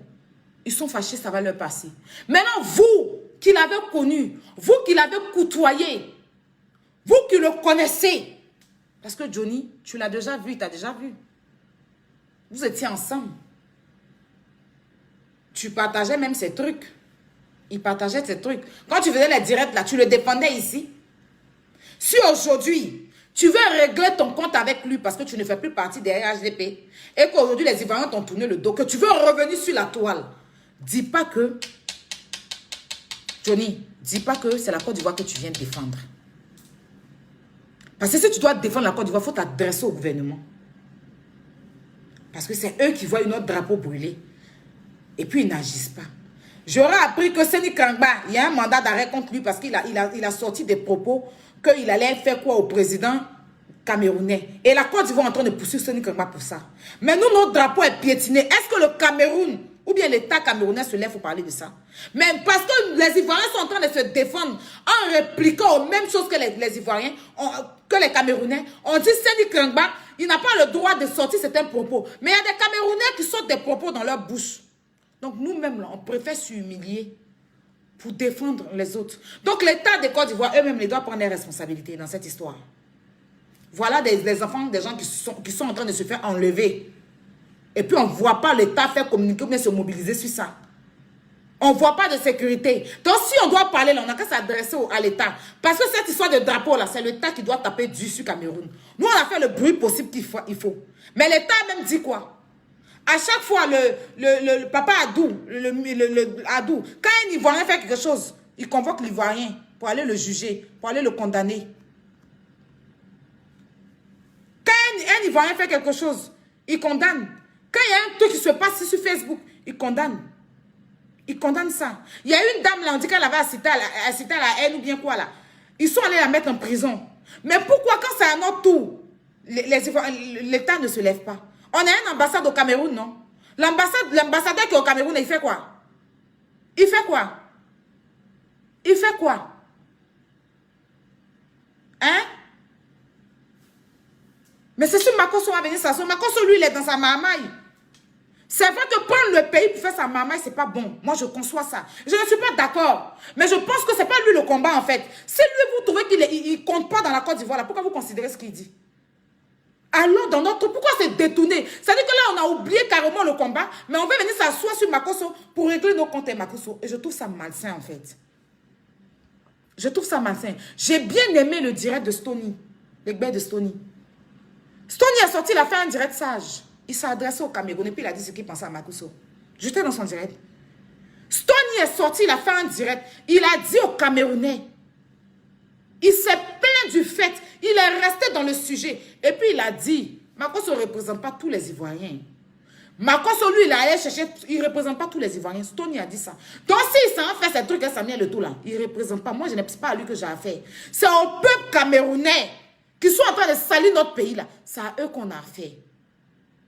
Speaker 1: Ils sont fâchés, ça va leur passer. Maintenant, vous qui l'avez connu, vous qui l'avez côtoyé, vous qui le connaissez, parce que Johnny, tu l'as déjà vu, tu as déjà vu. Vous étiez ensemble. Tu partageais même ces trucs. Il partageait ces trucs. Quand tu faisais les directs là, tu le défendais ici. Si aujourd'hui, tu veux régler ton compte avec lui parce que tu ne fais plus partie des HDP et qu'aujourd'hui les Ivoiriens t'ont tourné le dos, que tu veux revenir sur la toile, dis pas que, Johnny, dis pas que c'est la Côte d'Ivoire que tu viens défendre. Parce que si tu dois défendre la Côte d'Ivoire, il faut t'adresser au gouvernement. Parce que c'est eux qui voient notre drapeau brûler. Et puis ils n'agissent pas. J'aurais appris que Séni Kangba, il y a un mandat d'arrêt contre lui parce qu'il a sorti des propos qu'il allait faire quoi au président camerounais. Et la Côte d'Ivoire est en train de poursuivre Séni Kangba pour ça. Mais nous, notre drapeau est piétiné. Est-ce que le Cameroun ou bien l'État camerounais se lève pour parler de ça? Mais parce que les Ivoiriens sont en train de se défendre en répliquant aux mêmes choses que les Ivoiriens, que les Camerounais. On dit Séni Kangba, il n'a pas le droit de sortir certains propos. Mais il y a des Camerounais qui sortent des propos dans leur bouche. Donc nous-mêmes, on préfère s'humilier pour défendre les autres. Donc l'État de Côte d'Ivoire, eux-mêmes, ils doivent prendre des responsabilités dans cette histoire. Voilà des enfants, des gens qui sont en train de se faire enlever. Et puis on ne voit pas l'État faire communiquer ou bien se mobiliser sur ça. On ne voit pas de sécurité. Donc si on doit parler, là, on n'a qu'à s'adresser à l'État. Parce que cette histoire de drapeau, là, c'est l'État qui doit taper du sur Cameroun. Nous, on a fait le bruit possible qu'il faut. Mais l'État même dit quoi? À chaque fois, le papa Adou, Adou, quand un Ivoirien fait quelque chose, il convoque l'Ivoirien pour aller le juger, pour aller le condamner. Quand un Ivoirien fait quelque chose, il condamne. Quand il y a un truc qui se passe sur Facebook, il condamne. Il condamne ça. Il y a une dame là, on dit qu'elle avait assisté à la haine ou bien quoi là. Ils sont allés la mettre en prison. Mais pourquoi quand c'est à notre tour, l'État ne se lève pas? On a une ambassade au Cameroun, non? L'ambassadeur qui est au Cameroun, il fait quoi? Il fait quoi? Il fait quoi? Hein? Mais c'est sûr Makosso va venir s'asseoir. Makosso, lui, il est dans sa marmaille. C'est vrai que prendre le pays pour faire sa marmaille, c'est pas bon. Moi, je conçois ça. Je ne suis pas d'accord. Mais je pense que c'est pas lui le combat, en fait. Si lui, vous trouvez qu'il ne compte pas dans la Côte d'Ivoire, là, pourquoi vous considérez ce qu'il dit? Allons dans notre... Pourquoi c'est détourné? C'est-à-dire que là, on a oublié carrément le combat, mais on veut venir s'asseoir sur Makosso pour régler nos comptes à Makosso. Et je trouve ça malsain, en fait. Je trouve ça malsain. J'ai bien aimé le direct de Stony. Le gars de Stony. Stony a sorti, il a fait un direct sage. Il s'est adressé au Cameroun et puis il a dit ce qu'il pensait à Makosso. J'étais dans son direct. Stony est sorti, il a fait un direct. Il a dit aux Camerounais. Il s'est plaint du fait. Il est resté dans le sujet. Et puis il a dit, Makosso ne représente pas tous les Ivoiriens. Makoso, lui, il a allé chercher, il ne représente pas tous les Ivoiriens. Stony a dit ça. Donc, s'il s'en fait ces trucs, ça le tout là, il ne représente pas. Moi, je n'ai pas à lui que j'ai affaire. C'est au peuple camerounais qui sont en train de salir notre pays là. C'est à eux qu'on a affaire.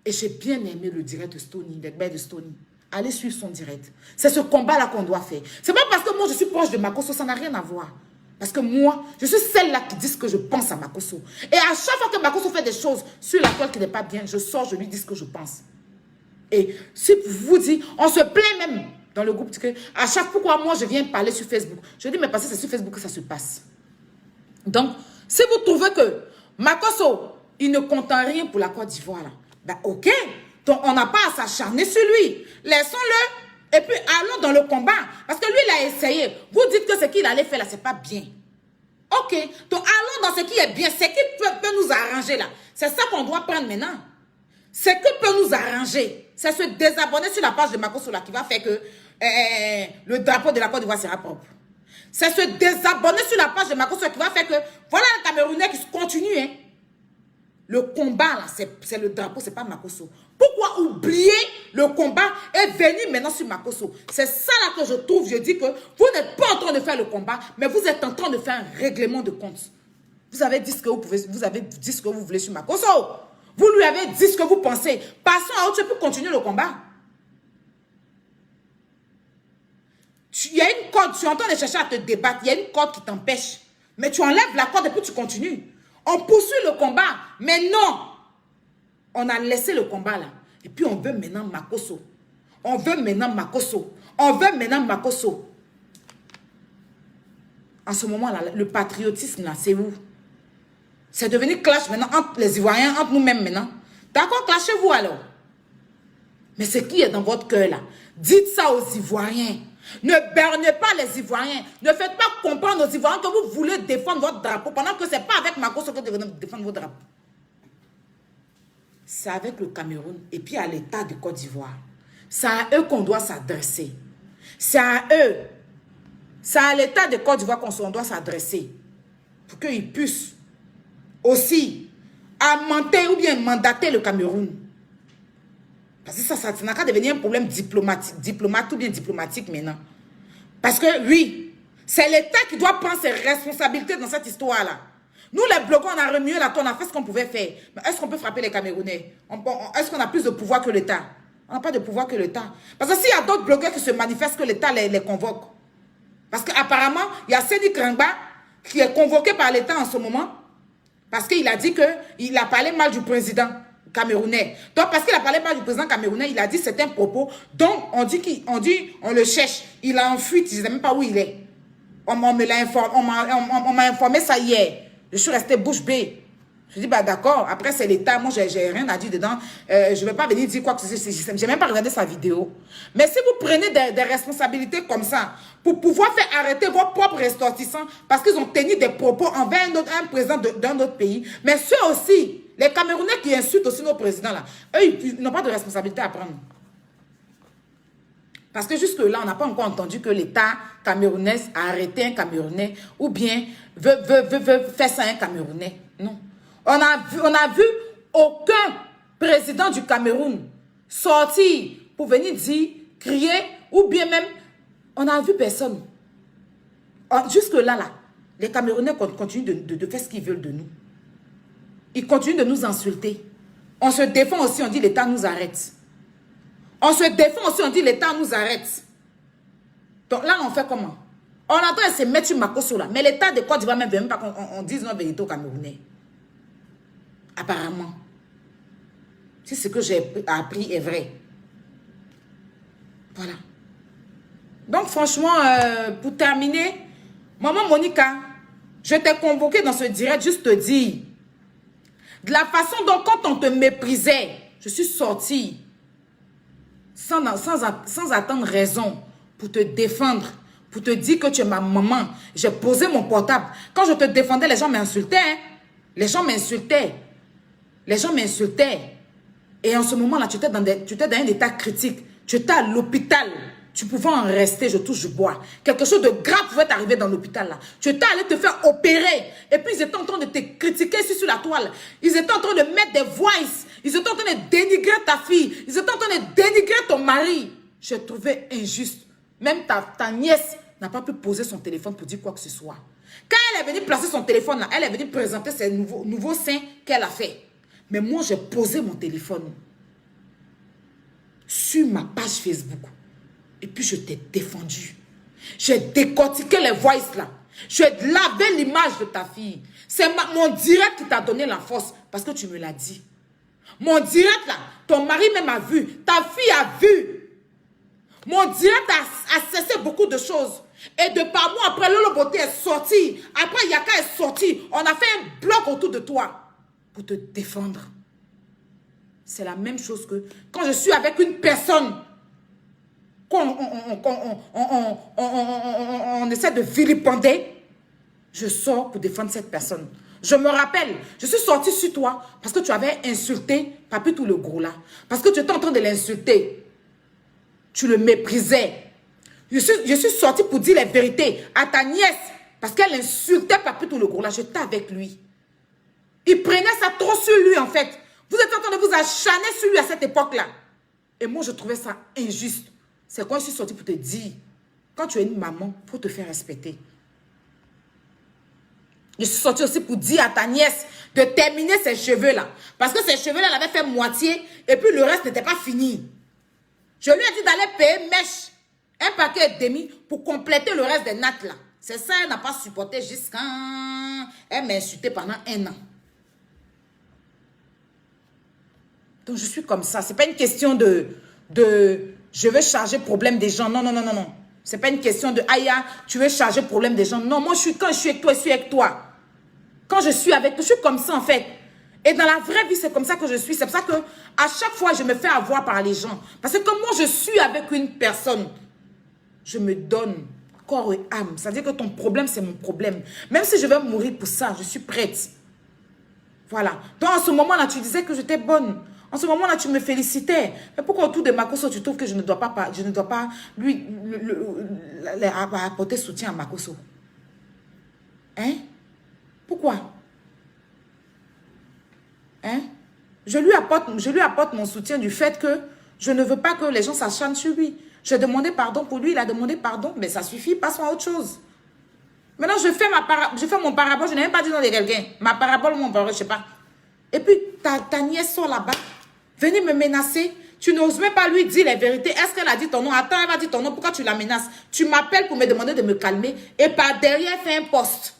Speaker 1: Et j'ai bien aimé le direct de Stony, le de Stony. Allez suivre son direct. C'est ce combat-là qu'on doit faire. C'est pas parce que moi, je suis proche de Makoso, ça n'a rien à voir. Parce que moi, je suis celle-là qui dit ce que je pense à Makoso. Et à chaque fois que Makoso fait des choses sur laquelle qui n'est pas bien, je sors, je lui dis ce que je pense. Et si vous dites, on se plaint même dans le groupe, que à chaque fois, pourquoi moi je viens parler sur Facebook, je dis, mais parce que c'est sur Facebook que ça se passe. Donc, si vous trouvez que Makoso, il ne compte rien pour la Côte d'Ivoire, ben ok, donc on n'a pas à s'acharner sur lui. Laissons-le et puis allons dans le combat. Parce que lui, il a essayé. Vous dites que ce qu'il allait faire là, c'est pas bien. Ok, donc allons dans ce qui est bien, ce qui peut nous arranger là. C'est ça qu'on doit prendre maintenant. Ce qui peut nous arranger, c'est se désabonner sur la page de Makoso là qui va faire que le drapeau de la Côte d'Ivoire sera propre. C'est se désabonner sur la page de Makoso qui va faire que voilà le Camerounais qui continue. Hein. Le combat là, c'est le drapeau, c'est pas Makoso. Pourquoi oublier le combat et venir maintenant sur Makoso? C'est ça là que je trouve, je dis que vous n'êtes pas en train de faire le combat, mais vous êtes en train de faire un règlement de compte. Vous avez dit ce que vous pouvez, vous avez dit ce que vous voulez sur Makoso. Vous lui avez dit ce que vous pensez. Passons à autre chose pour continuer le combat. Il y a une corde, tu es en train de chercher à te débattre. Il y a une corde qui t'empêche. Mais tu enlèves la corde et puis tu continues. On poursuit le combat. Mais non. On a laissé le combat là. Et puis on veut maintenant Makoso. On veut maintenant Makoso. On veut maintenant Makoso. En ce moment là, le patriotisme là, c'est où? C'est devenu clash maintenant entre les Ivoiriens, entre nous-mêmes maintenant. D'accord, clashez-vous alors. Mais ce qui est dans votre cœur là, dites ça aux Ivoiriens. Ne bernez pas les Ivoiriens. Ne faites pas comprendre aux Ivoiriens que vous voulez défendre votre drapeau pendant que ce n'est pas avec Makoso que vous devez défendre votre drapeau. C'est avec le Cameroun et puis à l'État de Côte d'Ivoire. C'est à eux qu'on doit s'adresser. C'est à eux. C'est à l'État de Côte d'Ivoire qu'on doit s'adresser. Pour qu'ils puissent aussi amender ou bien mandater le Cameroun. Parce que ça n'a qu'à devenir un problème diplomate ou bien diplomatique maintenant. Parce que oui, c'est l'État qui doit prendre ses responsabilités dans cette histoire-là. Nous, les blogueurs, on a remué la tour, on a fait ce qu'on pouvait faire. Mais est-ce qu'on peut frapper les Camerounais? Est-ce qu'on a plus de pouvoir que l'État? On n'a pas de pouvoir que l'État. Parce que s'il y a d'autres blogueurs qui se manifestent, que l'État les convoque. Parce qu'apparemment, il y a Sédi Krangba qui est convoqué par l'État en ce moment. Parce qu'il a dit qu'il a parlé mal du président camerounais. Donc, parce qu'il a parlé mal du président camerounais, il a dit certains propos. Donc, on le cherche. Il est en fuite, je ne sais même pas où il est. On m'a informé ça hier. Je suis restée bouche bée. Je dis, bah d'accord, après c'est l'État, moi j'ai rien à dire dedans. Je ne vais pas venir dire quoi que ce soit. Je n'ai même pas regardé sa vidéo. Mais si vous prenez des responsabilités comme ça, pour pouvoir faire arrêter vos propres ressortissants, parce qu'ils ont tenu des propos envers un président d'un autre pays, mais ceux aussi, les Camerounais qui insultent aussi nos présidents là, eux, ils n'ont pas de responsabilité à prendre. Parce que jusque-là, on n'a pas encore entendu que l'État camerounais a arrêté un Camerounais ou bien veut faire ça à un Camerounais. Non. On a vu aucun président du Cameroun sortir pour venir dire, crier, ou bien même, on n'a vu personne. Jusque-là, les Camerounais continuent de faire ce qu'ils veulent de nous. Ils continuent de nous insulter. On se défend aussi, on dit l'État nous arrête. On se défend aussi, on dit l'État nous arrête. Donc là, on fait comment? On est en train de se mettre sur Makoso là. Mais l'État de Côte d'Ivoire même veut même pas qu'on dise notre vérité aux Camerounais. Apparemment. Si ce que j'ai appris est vrai. Voilà. Donc franchement, pour terminer, maman Monica, je t'ai convoqué dans ce direct juste te dire, de la façon dont quand on te méprisait, je suis sortie sans attendre raison pour te défendre, pour te dire que tu es ma maman. J'ai posé mon portable. Quand je te défendais, les gens m'insultaient. Hein? Les gens m'insultaient. Les gens m'insultaient. Et en ce moment-là, tu étais dans un état critique. Tu étais à l'hôpital. Tu pouvais en rester, je touche du bois. Quelque chose de grave pouvait t'arriver dans l'hôpital là. Tu étais allé te faire opérer. Et puis ils étaient en train de te critiquer ici sur la toile. Ils étaient en train de mettre des voices. Ils étaient en train de dénigrer ta fille. Ils étaient en train de dénigrer ton mari. J'ai trouvé injuste. Même ta nièce n'a pas pu poser son téléphone pour dire quoi que ce soit. Quand elle est venue placer son téléphone là, elle est venue présenter ses nouveaux seins qu'elle a fait. Mais moi, j'ai posé mon téléphone sur ma page Facebook. Et puis, je t'ai défendu. J'ai décortiqué les voices là. J'ai lavé l'image de ta fille. C'est mon direct qui t'a donné la force. Parce que tu me l'as dit. Mon direct là, ton mari même a vu. Ta fille a vu. Mon direct a cessé beaucoup de choses. Et de par moi, après Lolo Beauté est sorti. Après Yaka est sorti. On a fait un bloc autour de toi. Pour te défendre. C'est la même chose que quand je suis avec une personne. On essaie de vilipender. Je sors pour défendre cette personne. Je me rappelle, je suis sortie sur toi parce que tu avais insulté Papito le gros là. Parce que tu étais en train de l'insulter. Tu le méprisais. Je suis sortie pour dire la vérité à ta nièce parce qu'elle insultait Papito le gros là. J'étais avec lui. Il prenait ça trop sur lui en fait. Vous êtes en train de vous acharner sur lui à cette époque-là. Et moi, je trouvais ça injuste. C'est quand je suis sortie pour te dire, quand tu es une maman, il faut te faire respecter. Je suis sortie aussi pour dire à ta nièce de terminer ses cheveux-là. Parce que ses cheveux-là, elle avait fait moitié et puis le reste n'était pas fini. Je lui ai dit d'aller payer mèche, un paquet et demi pour compléter le reste des nattes là. C'est ça, elle n'a pas supporté jusqu'à... Elle m'a insulté pendant 1 an. Donc je suis comme ça. Ce n'est pas une question de je veux charger problème des gens. Non, non, non, non, non. Ce n'est pas une question de Aya, tu veux charger problème des gens. Non, moi, quand je suis avec toi, je suis avec toi. Quand je suis avec toi, je suis comme ça en fait. Et dans la vraie vie, c'est comme ça que je suis. C'est pour ça que à chaque fois, je me fais avoir par les gens. Parce que comme moi, je suis avec une personne, je me donne corps et âme. C'est-à-dire que ton problème, c'est mon problème. Même si je vais mourir pour ça, je suis prête. Voilà. Donc, en ce moment-là, tu disais que j'étais bonne. En ce moment-là, tu me félicitais. Mais pourquoi autour de Makoso, tu trouves que je ne dois pas lui apporter soutien à Makoso? Hein? Pourquoi? Hein? Je lui apporte mon soutien du fait que je ne veux pas que les gens s'acharnent sur lui. J'ai demandé pardon pour lui, il a demandé pardon, mais ça suffit, passons à autre chose. Maintenant, je fais mon parabole, je n'ai même pas dit dans les quelqu'un. Ma parabole, mon parabole, je ne sais pas. Et puis, ta nièce sort là-bas, venez me menacer. Tu n'oses même pas lui dire la vérité. Est-ce qu'elle a dit ton nom? Attends, elle va dire ton nom, pourquoi tu la menaces? Tu m'appelles pour me demander de me calmer et par derrière, fais un poste.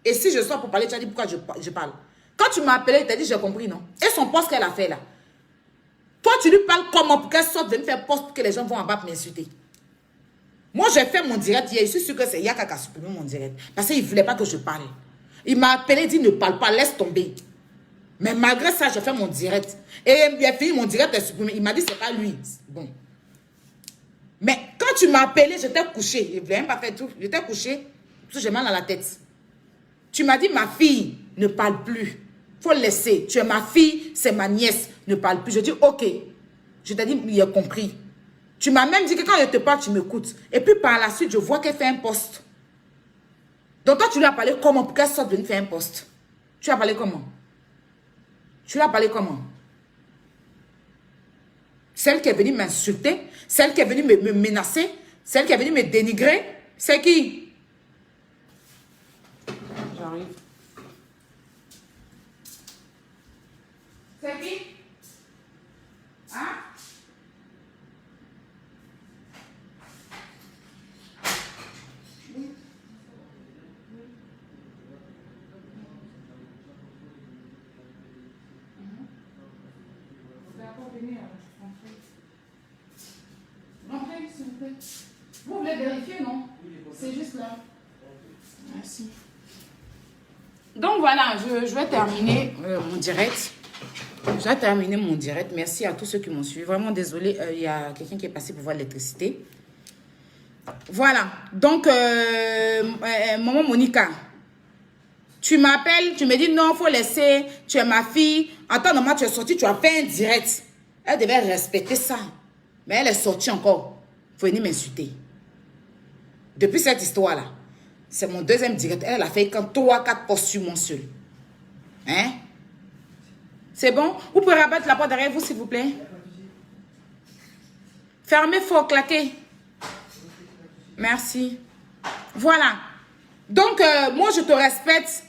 Speaker 1: Et si je sors pour parler, tu as dit pourquoi je parle. Quand tu m'as appelé, tu as dit j'ai compris, non? Et son poste qu'elle a fait là. Toi, tu lui parles comment pour qu'elle sorte, venir faire poste pour que les gens vont en bas pour m'insulter. Moi, j'ai fait mon direct hier. Je suis sûr que c'est Yaka qui a supprimé mon direct. Parce qu'il ne voulait pas que je parle. Il m'a appelé, il dit ne parle pas, laisse tomber. Mais malgré ça, j'ai fait mon direct. Et il a fini mon direct, il a supprimé. Il m'a dit c'est pas lui. Bon. Mais quand tu m'as appelé, j'étais couché. Il ne voulait même pas faire tout. J'étais couché parce que j'ai mal à la tête. Tu m'as dit ma fille ne parle plus. Il faut laisser. Tu es ma fille, c'est ma nièce, ne parle plus. Je dis ok. Je t'ai dit, il a compris. Tu m'as même dit que quand je te parle, tu m'écoutes. Et puis par la suite, je vois qu'elle fait un poste. Donc toi, tu lui as parlé comment pour qu'elle sorte venir faire un poste? Tu lui as parlé comment? Tu lui as parlé comment? Celle qui est venue m'insulter, celle qui est venue me menacer, celle qui est venue me dénigrer, c'est qui? J'arrive. C'est qui? Hein? Vous voulez vérifier, non? C'est juste là. Merci. Donc voilà, je vais terminer mon direct. Je vais terminer mon direct. Merci à tous ceux qui m'ont suivi. Vraiment désolé, il y a quelqu'un qui est passé pour voir l'électricité. Voilà. Donc, maman Monica, tu m'appelles, tu me dis non, il faut laisser, tu es ma fille. Attends, normalement, tu es sortie, tu as fait un direct. Elle devait respecter ça. Mais elle est sortie encore. Il faut venir m'insulter. Depuis cette histoire-là, c'est mon deuxième direct. Elle a fait quand 3-4 posts sur mon seul. Hein? C'est bon? Vous pouvez rabattre la porte derrière vous, s'il vous plaît? Fermez fort, claquez. Merci. Voilà. Donc, moi, je te respecte.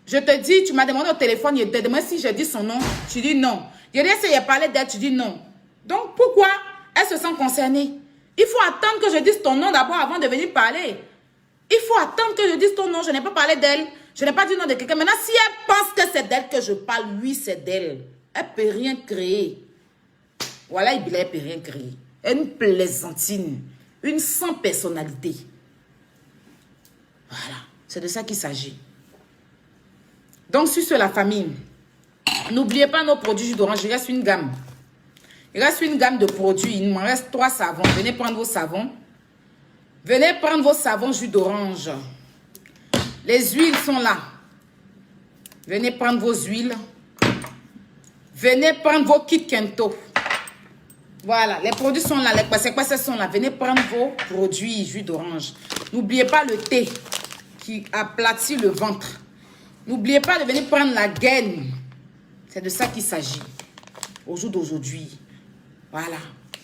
Speaker 1: Je te dis, tu m'as demandé au téléphone, je te demande si je dis son nom. Tu dis non. Je dis, essayé de parler d'elle, tu dis non. Donc, pourquoi elle se sent concernée? Il faut attendre que je dise ton nom d'abord avant de venir parler. Il faut attendre que je dise ton nom. Je n'ai pas parlé d'elle. Je n'ai pas dit le nom de quelqu'un. Maintenant, si elle pense que c'est d'elle que je parle, oui, c'est d'elle. Elle ne peut rien créer. Voilà, elle ne peut rien créer. Une plaisantine. Une sans personnalité. Voilà. C'est de ça qu'il s'agit. Donc, sur la famille, n'oubliez pas nos produits jus d'orange. Il reste une gamme. Il reste une gamme de produits. Il me reste 3 savons. Venez prendre vos savons. Venez prendre vos savons jus d'orange. Les huiles sont là. Venez prendre vos huiles. Venez prendre vos kits Kento. Voilà, les produits sont là. Les passés sont là. Venez prendre vos produits jus d'orange. N'oubliez pas le thé qui aplatit le ventre. N'oubliez pas de venir prendre la gaine. C'est de ça qu'il s'agit. Au jour d'aujourd'hui. Voilà.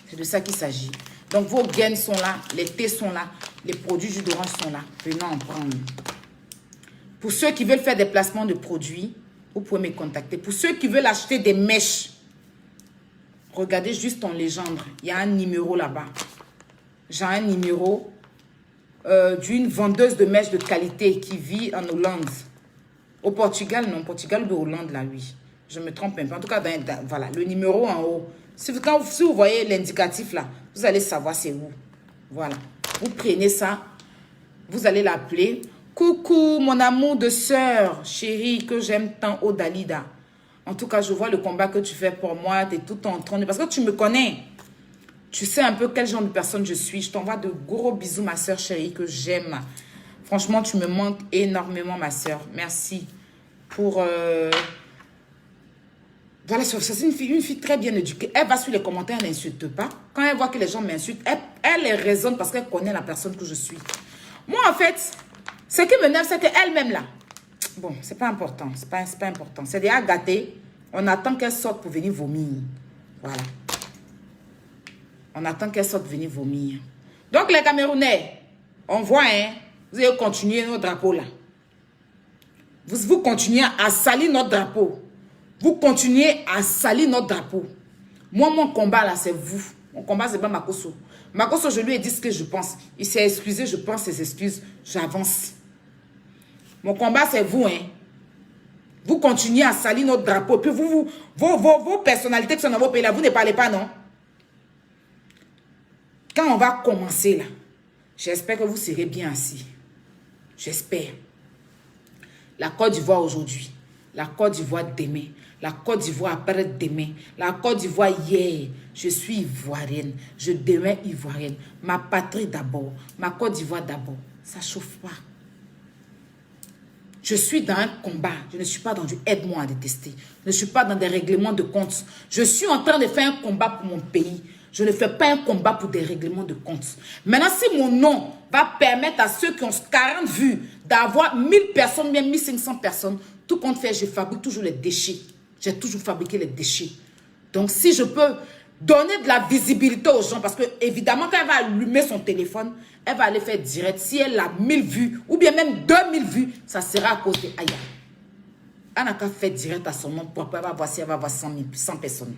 Speaker 1: C'est de ça qu'il s'agit. Donc, vos gaines sont là. Les thés sont là. Les produits jus d'orange sont là. Venez en prendre. Pour ceux qui veulent faire des placements de produits, vous pouvez me contacter. Pour ceux qui veulent acheter des mèches, regardez juste en légende. Il y a un numéro là-bas. J'ai un numéro d'une vendeuse de mèches de qualité qui vit en Hollande. Au Portugal, non. Portugal ou de Hollande, là, oui. Je me trompe un peu. En tout cas, voilà, le numéro en haut. Si vous voyez l'indicatif là, vous allez savoir c'est où. Voilà. Vous prenez ça. Vous allez l'appeler. Coucou, mon amour de sœur, chérie, que j'aime tant, Odalida. En tout cas, je vois le combat que tu fais pour moi. Tu es tout en train de... Parce que tu me connais. Tu sais un peu quel genre de personne je suis. Je t'envoie de gros bisous, ma sœur chérie, que j'aime. Franchement, tu me manques énormément, ma sœur. Merci pour... Voilà, c'est une fille très bien éduquée. Elle va sur les commentaires, elle n'insulte pas. Quand elle voit que les gens m'insultent, elle les raisonne parce qu'elle connaît la personne que je suis. Moi, en fait, ce qui m'énerve, c'est qu'elle-même, là... Bon, c'est pas important. C'est pas important. C'est déjà gâté. On attend qu'elle sorte pour venir vomir. Voilà. On attend qu'elle sorte pour venir vomir. Donc, les Camerounais, on voit, hein, vous allez continuer notre drapeau, là. Vous continuez à salir notre drapeau. Vous continuez à salir notre drapeau. Moi, mon combat, là, c'est vous. Mon combat, c'est pas Makosso. Makosso, je lui ai dit ce que je pense. Il s'est excusé, je prends ses excuses. J'avance. Mon combat, c'est vous, hein. Vous continuez à salir notre drapeau. Puis vos personnalités qui sont dans vos pays, là, vous ne parlez pas, non? Quand on va commencer, là, j'espère que vous serez bien assis. J'espère. La Côte d'Ivoire aujourd'hui. La Côte d'Ivoire demain. La Côte d'Ivoire après-demain. La Côte d'Ivoire hier. Je suis ivoirienne. Je demeure ivoirienne. Ma patrie d'abord. Ma Côte d'Ivoire d'abord. Ça ne chauffe pas. Je suis dans un combat. Je ne suis pas dans du aide-moi à détester. Je ne suis pas dans des règlements de comptes. Je suis en train de faire un combat pour mon pays. Je ne fais pas un combat pour des règlements de comptes. Maintenant, si mon nom va permettre à ceux qui ont 40 vues d'avoir 1000 personnes, bien 1500 personnes, tout compte fait, je fabrique toujours les déchets. J'ai toujours fabriqué les déchets. Donc, si je peux donner de la visibilité aux gens, parce que évidemment, quand elle va allumer son téléphone, elle va aller faire direct. Si elle a 1000 vues, ou bien même 2000 vues, ça sera à cause de Aya. Elle n'a qu'à faire direct à son nom propre. Elle va voir si elle va avoir 100 personnes.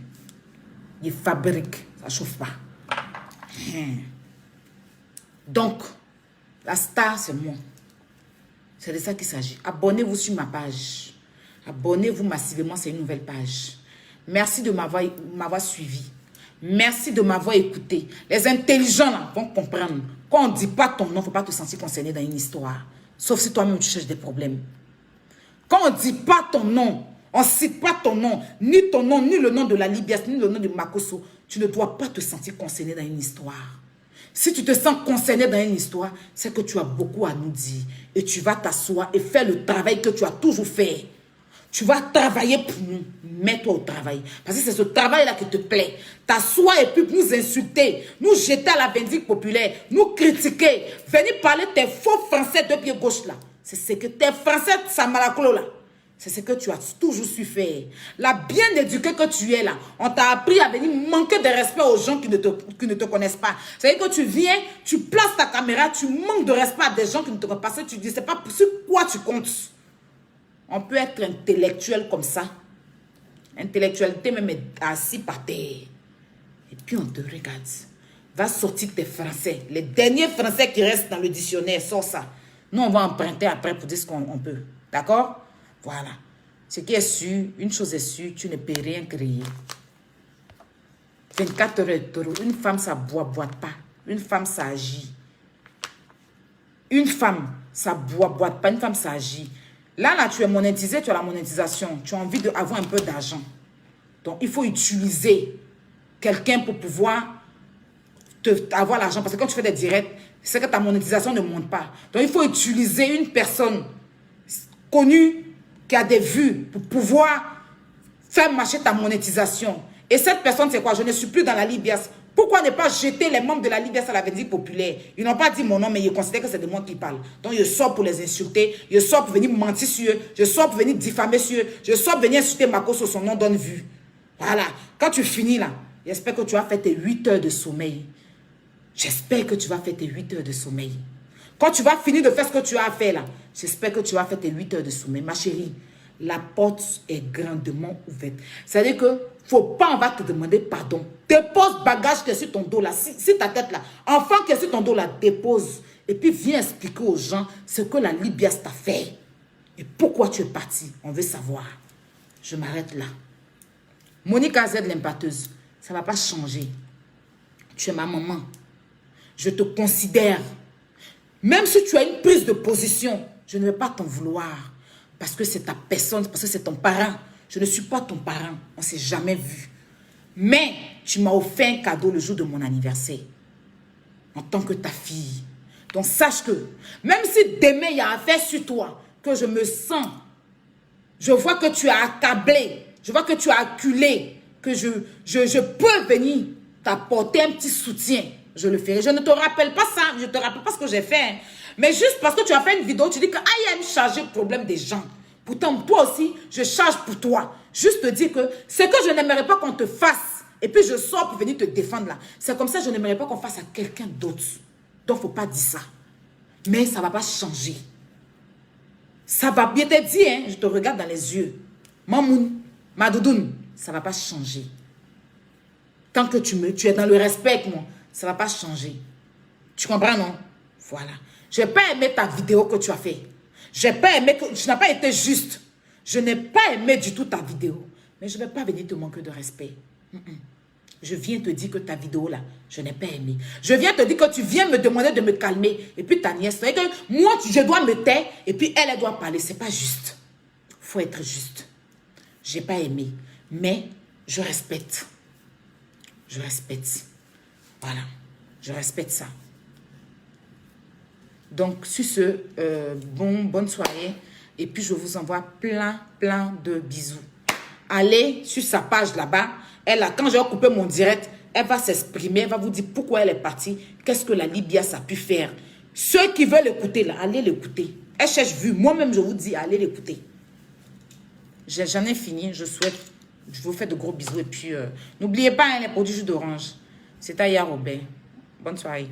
Speaker 1: Il fabrique, ça ne chauffe pas. Donc, la star, c'est moi. C'est de ça qu'il s'agit. Abonnez-vous sur ma page. Abonnez-vous massivement, c'est une nouvelle page. Merci de m'avoir suivi. Merci de m'avoir écouté. Les intelligents là, vont comprendre. Quand on ne dit pas ton nom, il ne faut pas te sentir concerné dans une histoire. Sauf si toi-même tu cherches des problèmes. Quand on ne dit pas ton nom, on ne cite pas ton nom, ni le nom de la Libias, ni le nom de Makosso, tu ne dois pas te sentir concerné dans une histoire. Si tu te sens concerné dans une histoire, c'est que tu as beaucoup à nous dire. Et tu vas t'asseoir et faire le travail que tu as toujours fait. Tu vas travailler pour nous. Mets-toi au travail. Parce que c'est ce travail-là qui te plaît. T'asseoir et puis nous insulter, nous jeter à la vindicte populaire, nous critiquer, venir parler tes faux français de pied gauche là. C'est ce que tes français Samaracolo là. C'est ce que tu as toujours su faire. La bien éduquée que tu es là, on t'a appris à venir manquer de respect aux gens qui ne te connaissent pas. C'est-à-dire que tu viens, tu places ta caméra, tu manques de respect à des gens qui ne te connaissent pas. Tu dis, c'est pas sur quoi tu comptes. On peut être intellectuel comme ça. Intellectualité même est assis par terre. Et puis on te regarde. Va sortir tes français. Les derniers français qui restent dans le dictionnaire, sors ça. Nous, on va emprunter après pour dire ce qu'on peut. D'accord? Voilà. Ce qui est sûr, une chose est sûre, tu ne peux rien créer. 24 heures de taureau. Une femme, ça boite pas. Une femme, ça agit. Une femme, ça boite pas. Une femme, ça agit. Là, tu es monétisé, tu as la monétisation. Tu as envie d'avoir un peu d'argent. Donc, il faut utiliser quelqu'un pour pouvoir avoir l'argent. Parce que quand tu fais des directs, c'est que ta monétisation ne monte pas. Donc, il faut utiliser une personne connue qui a des vues pour pouvoir faire marcher ta monétisation. Et cette personne, c'est quoi? Je ne suis plus dans la Libias. Pourquoi ne pas jeter les membres de la Libias à la Vendée populaire? Ils n'ont pas dit mon nom, mais ils considèrent que c'est de moi qui parle. Donc, je sors pour les insulter. Je sors pour venir mentir sur eux. Je sors pour venir diffamer sur eux. Je sors pour venir insulter Marco sur son nom donne vue. Voilà. Quand tu finis là, j'espère que tu vas faire tes 8 heures de sommeil. J'espère que tu vas faire tes 8 heures de sommeil. Quand tu vas finir de faire ce que tu as à faire là, j'espère que tu vas faire tes 8 heures de sommeil. Ma chérie, la porte est grandement ouverte. C'est-à-dire que faut pas, on va te demander pardon. Dépose bagage qui est sur ton dos là, si ta tête là, enfant qui est sur ton dos là, dépose. Et puis viens expliquer aux gens ce que la Libias t'a fait. Et pourquoi tu es parti. On veut savoir. Je m'arrête là. Monique AZ, l'impateuse, ça ne va pas changer. Tu es ma maman. Je te considère. Même si tu as une prise de position, je ne vais pas t'en vouloir. Parce que c'est ta personne, parce que c'est ton parent. Je ne suis pas ton parent. On ne s'est jamais vu. Mais tu m'as offert un cadeau le jour de mon anniversaire. En tant que ta fille. Donc sache que, même si demain il y a affaire sur toi, que je me sens, je vois que tu as accablé, je vois que tu as acculé, que je peux venir t'apporter un petit soutien. Je le ferai. Je ne te rappelle pas ça. Je ne te rappelle pas ce que j'ai fait. Hein. Mais juste parce que tu as fait une vidéo, tu dis que I aime charger le problème des gens. Pourtant, toi aussi, je charge pour toi. Juste te dire que ce que je n'aimerais pas qu'on te fasse, et puis je sors pour venir te défendre là. C'est comme ça, je n'aimerais pas qu'on fasse à quelqu'un d'autre. Donc, il ne faut pas dire ça. Mais ça ne va pas changer. Ça va bien te dire, hein, je te regarde dans les yeux. Mamoun, ma doudoune, ça ne va pas changer. Tant que tu es dans le respect avec moi, ça ne va pas changer. Tu comprends, non? Voilà. Je n'ai pas aimé ta vidéo que tu as fait. Je n'ai pas aimé que tu n'as pas été juste. Je n'ai pas aimé du tout ta vidéo. Mais je ne vais pas venir te manquer de respect. Je viens te dire que ta vidéo là, je n'ai pas aimé. Je viens te dire que tu viens me demander de me calmer. Et puis ta nièce, c'est que moi, je dois me taire et puis elle doit parler. Ce n'est pas juste. Il faut être juste. Je n'ai pas aimé. Mais je respecte. Je respecte. Voilà. Je respecte ça. Donc, sur ce, bonne soirée. Et puis, je vous envoie plein de bisous. Allez sur sa page là-bas. Elle a, quand j'ai coupé mon direct, elle va s'exprimer. Elle va vous dire pourquoi elle est partie. Qu'est-ce que la Libias a pu faire. Ceux qui veulent l'écouter, là, allez l'écouter. Elle cherche vue. Moi-même, je vous dis, allez l'écouter. J'en ai fini. Je vous fais de gros bisous. Et puis, n'oubliez pas, hein, les produits jus d'orange. C'est à Robert. Bonne soirée.